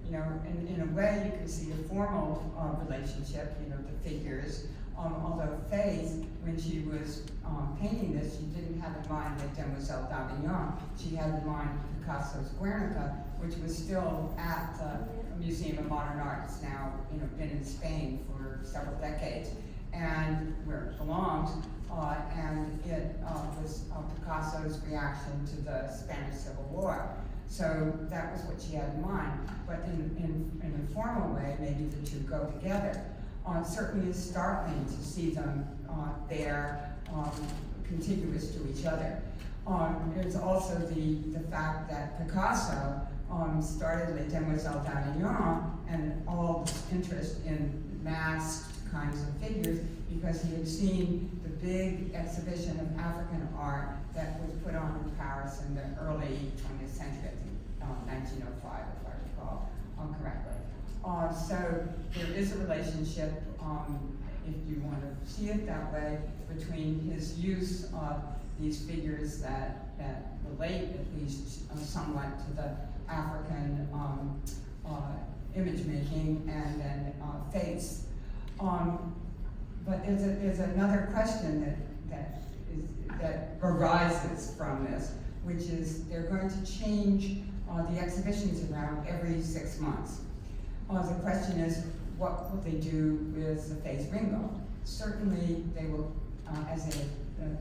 In a way, you can see a formal relationship, the figures. Although Faith, when she was painting this, she didn't have in mind the Demoiselle d'Avignon. She had in mind Picasso's Guernica, which was still at the Museum of Modern Arts, now been in Spain for several decades, and where it belongs. And it was Picasso's reaction to the Spanish Civil War. So that was what she had in mind. But in a formal way, maybe the two go together. Certainly it's startling to see them there contiguous to each other. There's also the fact that Picasso started Les Demoiselles d'Avignon and all this interest in masked kinds of figures because he had seen the big exhibition of African art that in Paris in the early 20th century, I think 1905, if I recall correctly. So there is a relationship, if you want to see it that way, between his use of these figures that relate at least somewhat to the African image making and then face. But there's another question that arises from this, which is they're going to change the exhibitions around every 6 months. The question is, what will they do with the face ringo? Certainly, they will, as they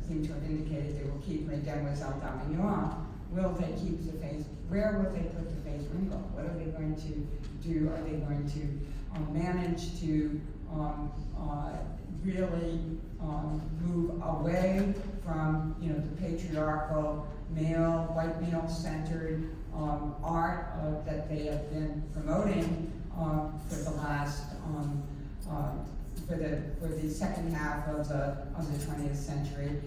seem to have indicated, they will keep Les Demoiselles d'Avignon. Will they keep the face? Where will they put the face ringo? What are they going to do? Are they going to manage to really move away from, the patriarchal white male-centered art that they have been promoting for the last for the second half of the 20th century,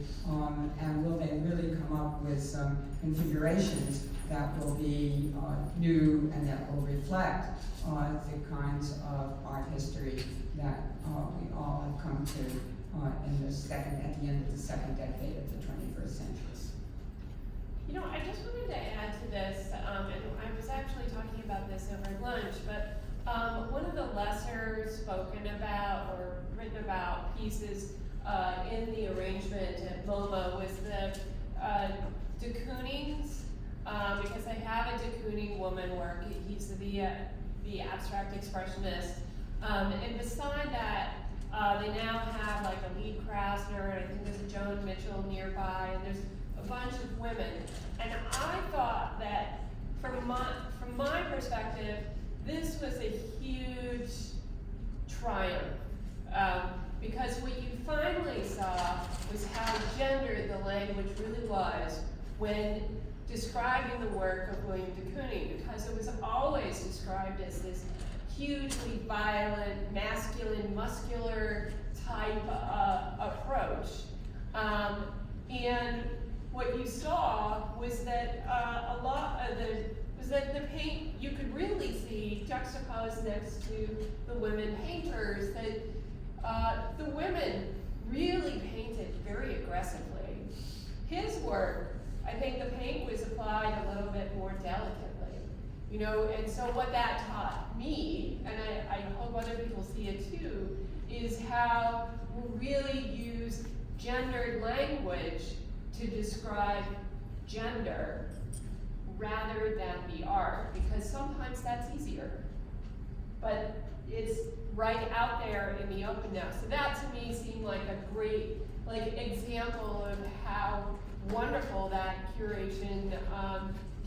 and will they really come up with some configurations that will be new and that will reflect the kinds of art history that we all have come to at the end of the second decade of the 21st century. I just wanted to add to this, and I was actually talking about this over lunch, but one of the lesser spoken about or written about pieces in the arrangement at MoMA was the Koonings, because they have a de Kooning woman work. He's the abstract expressionist, and beside that, they now have like a Lee Krasner, and I think there's a Joan Mitchell nearby, and there's a bunch of women. And I thought that from my perspective, this was a huge triumph, because what you finally saw was how gendered the language really was when describing the work of William de Kooning, because it was always described as this hugely violent, masculine, muscular type approach. And what you saw was that the paint, you could really see juxtaposed next to the women painters, that the women really painted very aggressively. His work, I think the paint was applied a little bit more delicately. And so what that taught me, and I hope other people see it too, is how we really use gendered language to describe gender rather than the art, because sometimes that's easier. But it's right out there in the open now. So that to me seemed like a great example of how wonderful that curation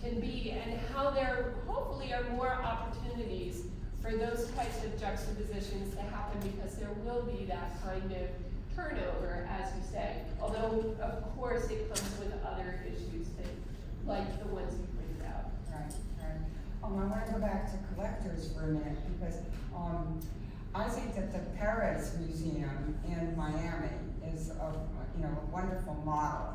can be, and how there hopefully are more opportunities for those types of juxtapositions to happen, because there will be that kind of turnover, as you say. Although, of course, it comes with other issues like the ones you pointed out. Right. I want to go back to collectors for a minute, because I think that the Perez Museum in Miami is a wonderful model.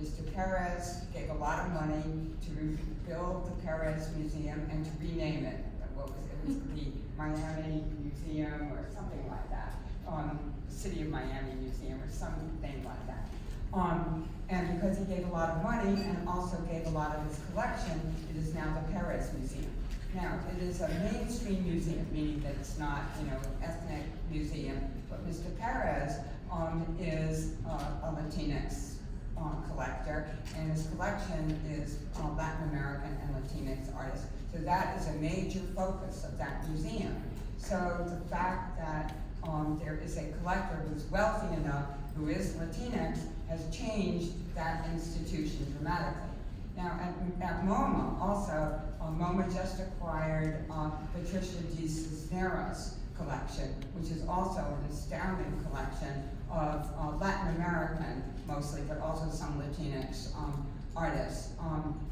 Mr. Perez gave a lot of money to rebuild the Perez Museum and to rename it. It was the Miami Museum or something like that. City of Miami Museum or something like that. And because he gave a lot of money and also gave a lot of his collection, it is now the Perez Museum. Now, it is a mainstream museum, meaning that it's not, an ethnic museum, but Mr. Perez is a Latinx collector, and his collection is Latin American and Latinx artists. So that is a major focus of that museum. So the fact that there is a collector who's wealthy enough, who is Latinx, has changed that institution dramatically. Now, at MoMA, also, MoMA just acquired Patricia de Cisneros' collection, which is also an astounding collection of Latin American, mostly, but also some Latinx artists,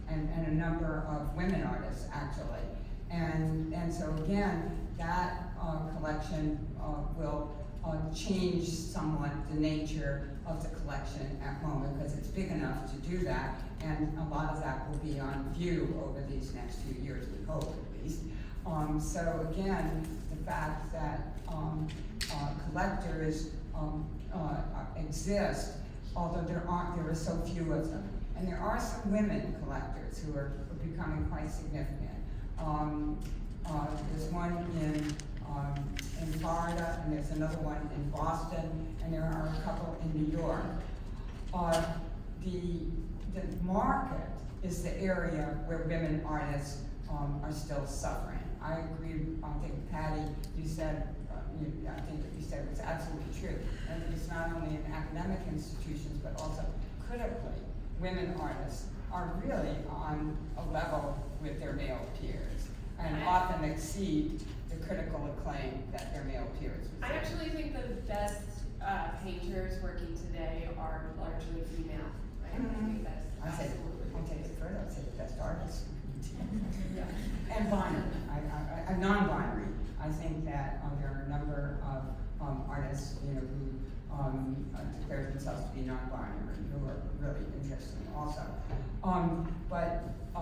and a number of women artists, actually. And so again, that collection will change somewhat the nature of the collection at moment, because it's big enough to do that, and a lot of that will be on view over these next few years, we hope at least. So again, the fact that collectors exist, although there are so few of them. And there are some women collectors who are becoming quite significant. There's one in Florida, and there's another one in Boston, and there are a couple in New York. The market is the area where women artists are still suffering. I agree. I think Paddy, you said, I think that you said it was absolutely true. And it's not only in academic institutions, but also critically, women artists are really on a level with their male peers, and often exceed the critical acclaim that their male peers receive. I actually think the best painters working today are largely female, right? I think that's I'll take it further. I'd say the best artists. Yeah. And binary, non-binary. I think that there are a number of artists, who declare themselves to be non-binary, who are really interesting also. But I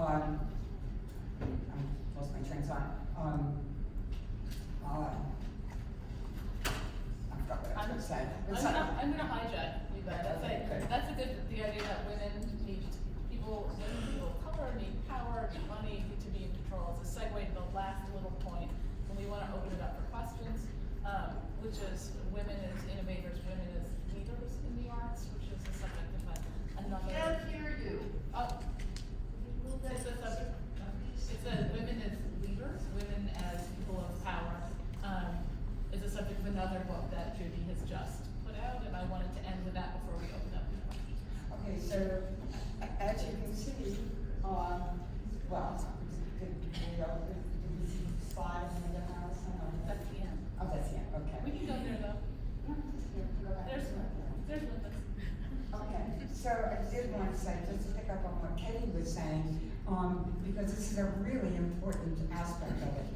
lost my train of thought. I forgot what I was going to say. I'm gonna hijack you, but that's a good, the idea that women need people of color need power, need money, need to be in control. It's a segue to the last little point, when we want to open it up for questions, which is women as innovators, women as leaders in the arts, which is the subject of another. Can't hear you. Oh, it's a subject. It says women as leaders, women as people of power, is a subject of another book that Judy has just put out, and I wanted to end with that before we open up to questions. Okay, so as you can see, did we see the slide from the house? That's the end. Oh, that's the end. Okay. We can go there though. Go back. There's Linda. Okay, so I did want to say, just to pick up on what Katy was saying, because this is a really important aspect of it.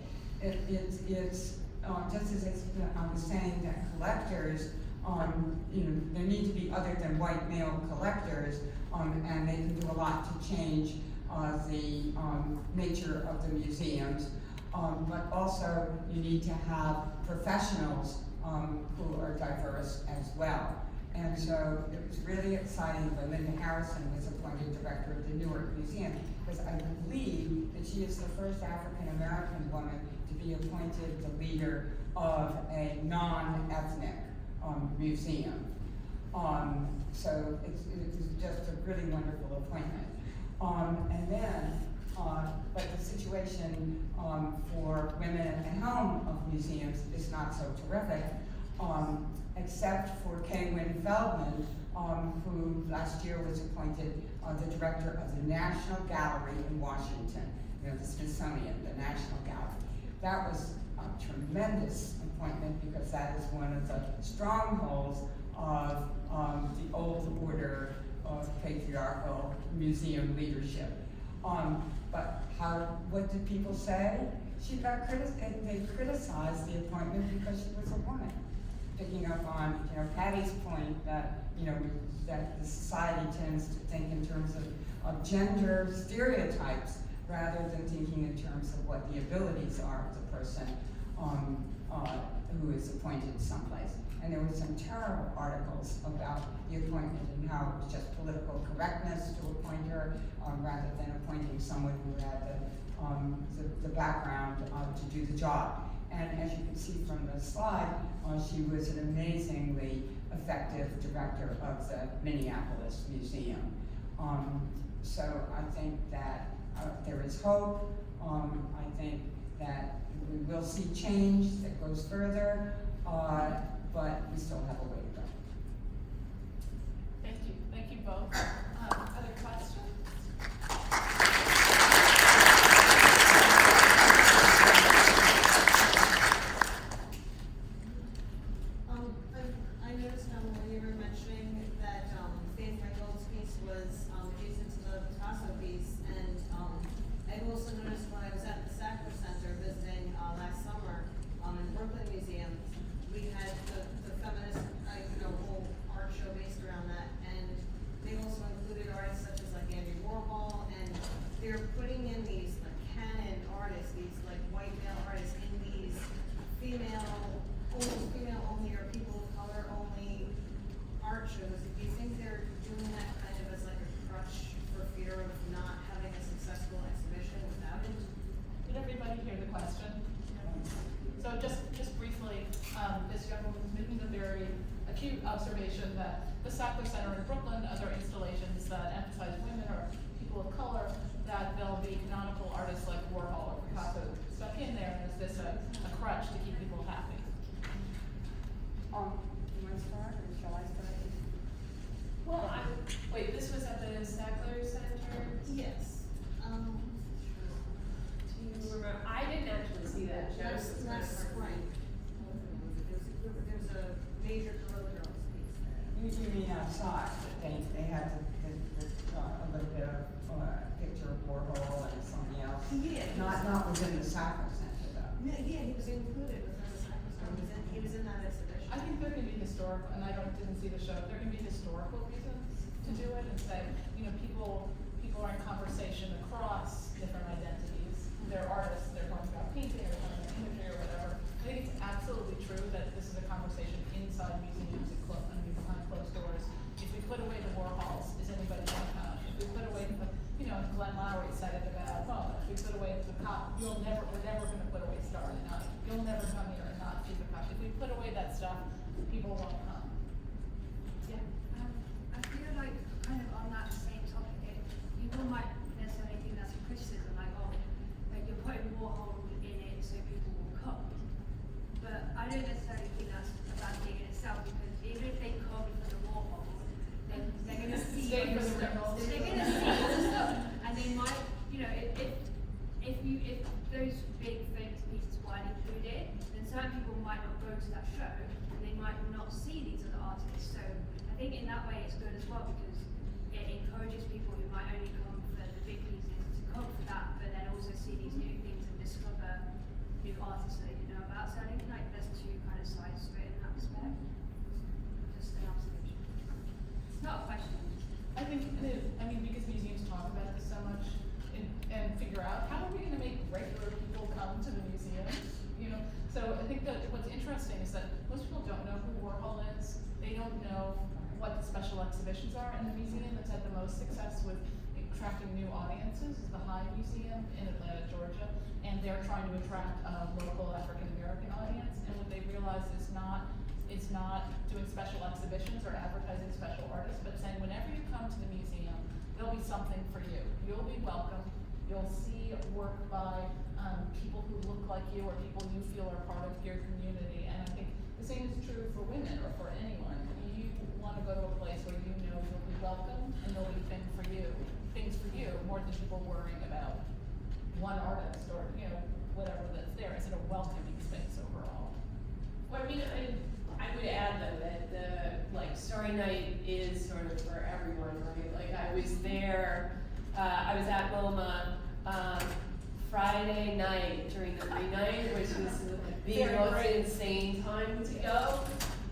It's just as I was saying that collectors, there need to be other than white male collectors, and they can do a lot to change the nature of the museums. But also you need to have professionals who are diverse as well. And so it was really exciting when Linda Harrison was appointed director of the Newark Museum, because I believe that she is the first African-American woman to be appointed the leader of a non-ethnic museum. So it was just a really wonderful appointment. And then, but the situation for women at the helm of museums is not so terrific, except for Feldman, who last year was appointed the director of the National Gallery in Washington, the Smithsonian, the National Gallery. That was a tremendous appointment because that is one of the strongholds of the old order of patriarchal museum leadership. But what did people say? She got they criticized the appointment because she was a woman. Picking up on Paddy's point that that the society tends to think in terms of gender stereotypes rather than thinking in terms of what the abilities are of the person who is appointed someplace. And there were some terrible articles about the appointment and how it was just political correctness to appoint her rather than appointing someone who had the background to do the job. And as you can see from the slide, she was an amazingly effective director of the Minneapolis Museum. So I think that there is hope. I think that we will see change that goes further, but we still have a way to go. Thank you. Thank you both. Other questions? I noticed when you were mentioning that Faith Ringgold's piece was adjacent to the Picasso piece, and I also noticed when I was at the Sackler Center visiting last summer in the Brooklyn Museum, we had the feminist whole art show based around Sackler Center in Brooklyn, other installations that emphasize women or people of color, that there'll be canonical artists like Warhol or Picasso stuck in there, and is this a crutch to keep people happy? You want to start, or shall I start? Well, wait, this was at the Sackler Center? Yes. Do you remember? I didn't actually see that show. Last so it's kind of hard to spring. There's a major Guerrilla Girls piece there. You mean outside, they had a little bit of picture of Warhol and something else? Yeah. Not within the Sackler Center though. Yeah, he was included within the Cypress. He was in that exhibition. I think there can be historical, and I didn't see the show, there can be historical reasons to do it and say, you know, people are in conversation across different identities. They're artists, they're talking about painting, or talking about imagery or whatever. I think it's absolutely true that this is a conversation inside museums and behind closed doors. If we put away the Warhols, is anybody gonna come? If we put away the, you know, Glenn Lowry said it about Mona. If we put away the cop, we're never gonna put away Starry Night. You'll never come here and not see the cop. If we put away that stuff, people won't come. Yeah. I feel like kind of on that same topic, people might necessarily think that's a criticism, like, oh, like you're putting Warhol in it so people will come. But I don't necessarily think that's a bad thing in itself, because even if they come for the Warhol, then they're going to see Stay for the Reynolds. They're going to see the stuff, and they might, you know, if those big famous pieces weren't included, then certain people might not go to that show, and they might not see these other artists. So I think in that way it's good as well, because it encourages people who might only come for the big pieces to come for that, but then also see these new things and discover new artists that they didn't know about. So I think like there's two kind of sides to it in that respect. Just an observation. It's not a question. I think, because museums talk about this so much and figure out how are we going to make regular people come to the museums, you know? So I think that what's interesting is that most people don't know who Warhol is. They don't know what the special exhibitions are. And the museum that's had the most success with attracting new audiences is the Hyde Museum in Atlanta, Georgia. And they're trying to attract a local African American audience. And what they realized is it's not doing special exhibitions or advertising special artists, but saying whenever you come to the museum, there'll be something for you. You'll be welcome. You'll see work by people who look like you or people you feel are part of your community. And I think the same is true for women or for anyone. You want to go to a place where you know you'll be welcome and there'll be things for you, more than people worrying about one artist or, you know, whatever that's there. Is it a welcoming space overall? Well, I would add though that Starry Night is sort of for everyone, right? Like I was there, I was at MoMA Friday night during the pre-night, which was the most insane time to go.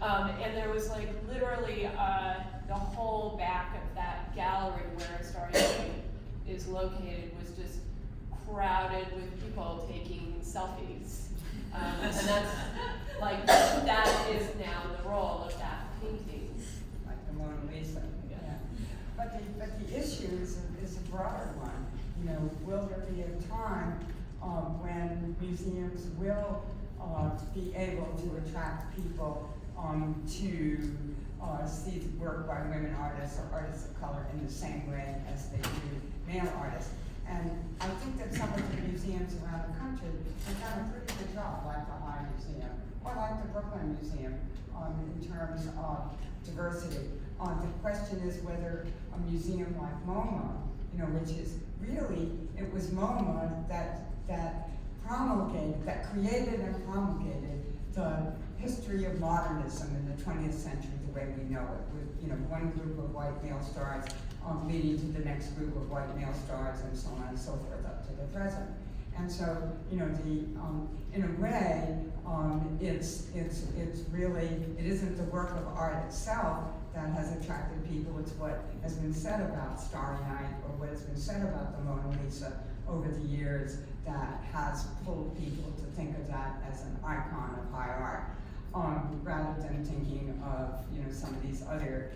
And there was like literally the whole back of that gallery where Starry Night is located was just crowded with people taking selfies. And that's like, that is now the role of that painting. Like the Mona Lisa. Yeah. But the issue is a broader one. You know, will there be a time when museums will be able to attract people to see the work by women artists or artists of color in the same way as they do male artists? And I think that some of the museums around the country have done a pretty good job, like the Hyde Museum, or like the Brooklyn Museum, in terms of diversity. The question is whether a museum like MoMA, you know, which is really, it was MoMA that promulgated, that created and promulgated the history of modernism in the 20th century the way we know it, with, you know, one group of white male stars leading to the next group of white male stars and so on and so forth up to the present. And so, you know, in a way, it's really, it isn't the work of art itself that has attracted people, it's what has been said about Starry Night or what has been said about the Mona Lisa over the years that has pulled people to think of that as an icon of high art, rather than thinking of, you know, some of these other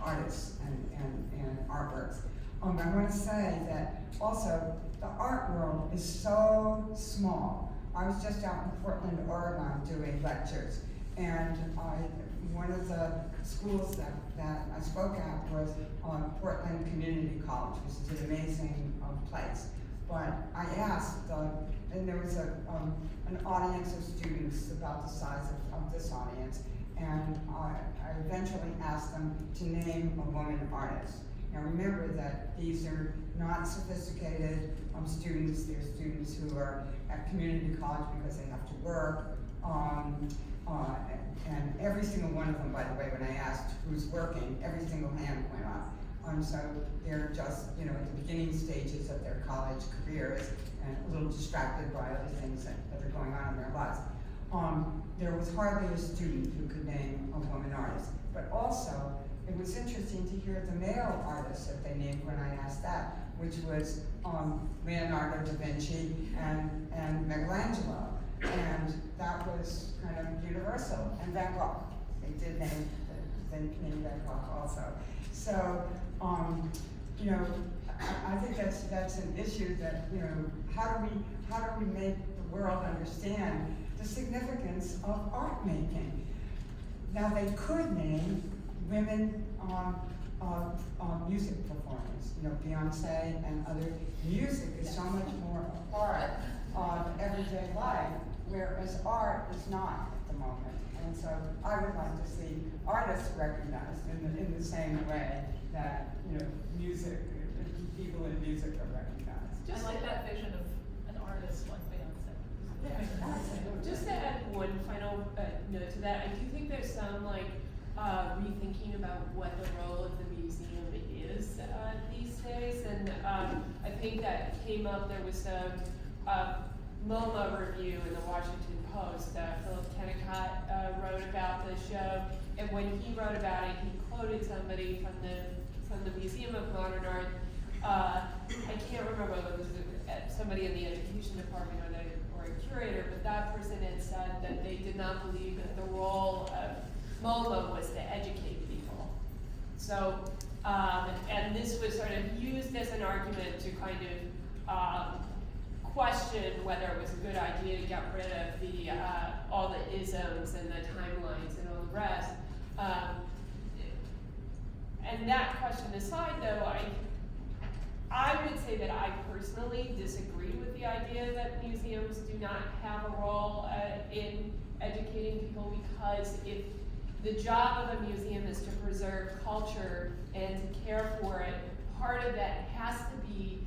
artists and artworks. I want to say that also the art world is so small. I was just out in Portland, Oregon doing lectures, and one of the schools that I spoke at was Portland Community College, which is an amazing place. But I asked, and there was an audience of students about the size of this audience, and I eventually asked them to name a woman artist. Now remember that these are not sophisticated students, they're students who are at community college because they have to work, and every single one of them, by the way, when I asked who's working, every single hand went up. So they're just, at the beginning stages of their college careers and a little distracted by other things that are going on in their lives. There was hardly a student who could name a woman artist, but also it was interesting to hear the male artists that they named when I asked that, which was Leonardo da Vinci and Michelangelo, and that was kind of universal. And Van Gogh, they did name Van Gogh also. So, I think that's an issue that, how do we make the world understand the significance of art making? Now they could name women music performers, Beyonce and other. Music is so much more a part of everyday life, whereas art is not at the moment. And so I would like to see artists recognized in the same way that music, people in music are recognized. I like that vision of an artist like Beyonce. Just to add one final note to that, I do think there's some rethinking about what the role of the museum is these days, and I think that came up. There was a MoMA review in the Washington Post. Philip Kennicott wrote about the show, and when he wrote about it, he quoted somebody from the Museum of Modern Art. I can't remember whether it was somebody in the education department or a curator, but that person had said that they did not believe that the role of MoMA was to educate people. So, and this was sort of used as an argument to kind of question whether it was a good idea to get rid of the all the isms and the timelines and all the rest. And that question aside, though, I would say that I personally disagree with the idea that museums do not have a role in educating people, because if the job of a museum is to preserve culture and to care for it, part of that has to be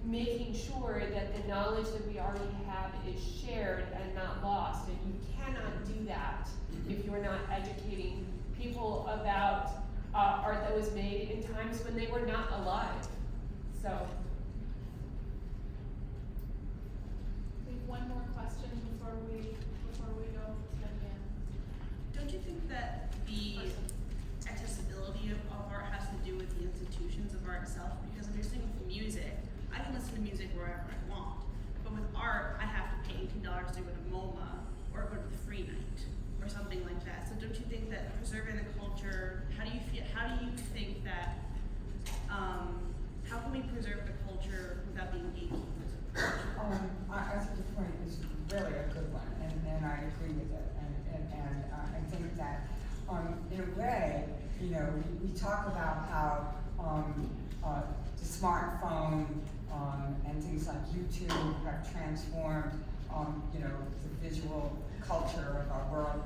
making sure that the knowledge that we already have is shared and not lost. And you cannot do that if you're not educating people about art that was made in times when they were not alive. So. We have one more question before we go to Dan. Don't you think that the accessibility of art has to do with the institutions of art itself? Because I'm just saying with music, I can listen to music wherever I want. But with art, I have to pay $18 to go to MoMA or go to the Free Night or something like that. So don't you think that preserving the culture, how do you think that, how can we preserve the culture without being gatekeepers? I think the point is really a good one, and I agree with it. And I think that, in a way, we talk about how the smartphone and things like YouTube have transformed, the visual culture of our world.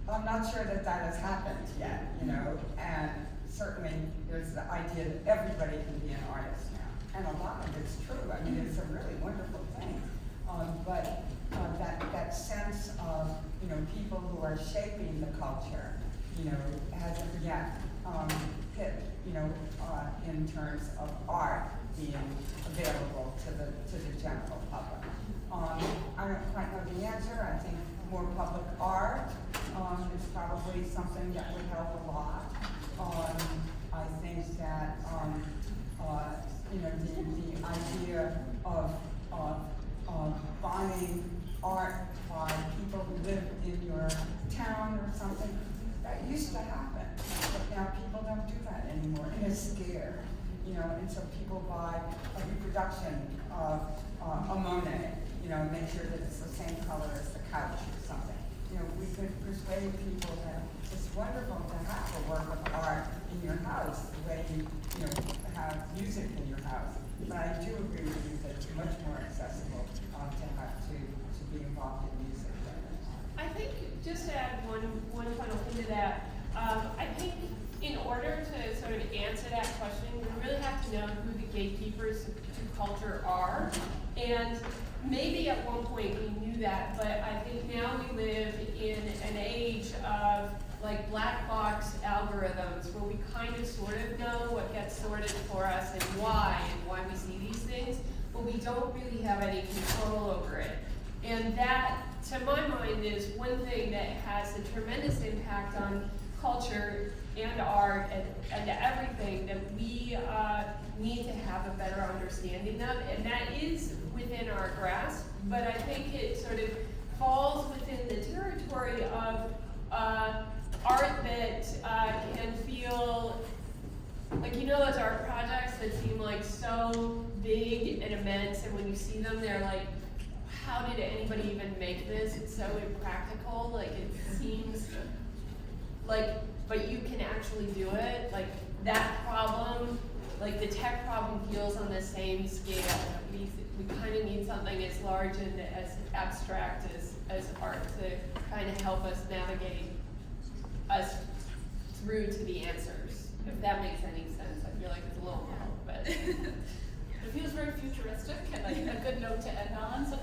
I'm not sure that has happened yet, and certainly there's the idea that everybody can be an artist now, and a lot of it's true. I mean, it's a really wonderful thing, but that sense of people who are shaping the culture, hasn't yet hit, in terms of art being available to the general public. I don't quite know the answer. I think more public art is probably something that would help a lot. I think that the idea of buying art by people who live in your town or something, that used to happen, but now people don't do that anymore, and it's scared, and so people buy a reproduction of a Monet, make sure that it's the same color as the couch or something. you know, we could persuade people that it's wonderful to have a work of art in your house, the way you know, have music in your house. But I do agree with you that it's much more accessible to be involved in music than in art. I think, just to add one final thing to that, I think in order to sort of answer that question, we really have to know who the gatekeepers to culture are. And maybe at one point we knew that, but I think now we live in an age of like black box algorithms where we kind of sort of know what gets sorted for us and why we see these things, but we don't really have any control over it. And that, to my mind, is one thing that has a tremendous impact on culture and art and everything that we need to have a better understanding of, and that is within our grasp, but I think it sort of falls within the territory of art that can feel like, you know, those art projects that seem like so big and immense, and when you see them, they're like, how did anybody even make this? It's so impractical, like it seems like, but you can actually do it. Like that problem, like the tech problem feels on the same scale. We kind of need something as large and as abstract as art to kind of help us navigate us through to the answers. If that makes any sense, I feel like it's a little low, but. It feels very futuristic and like a good note to end on. So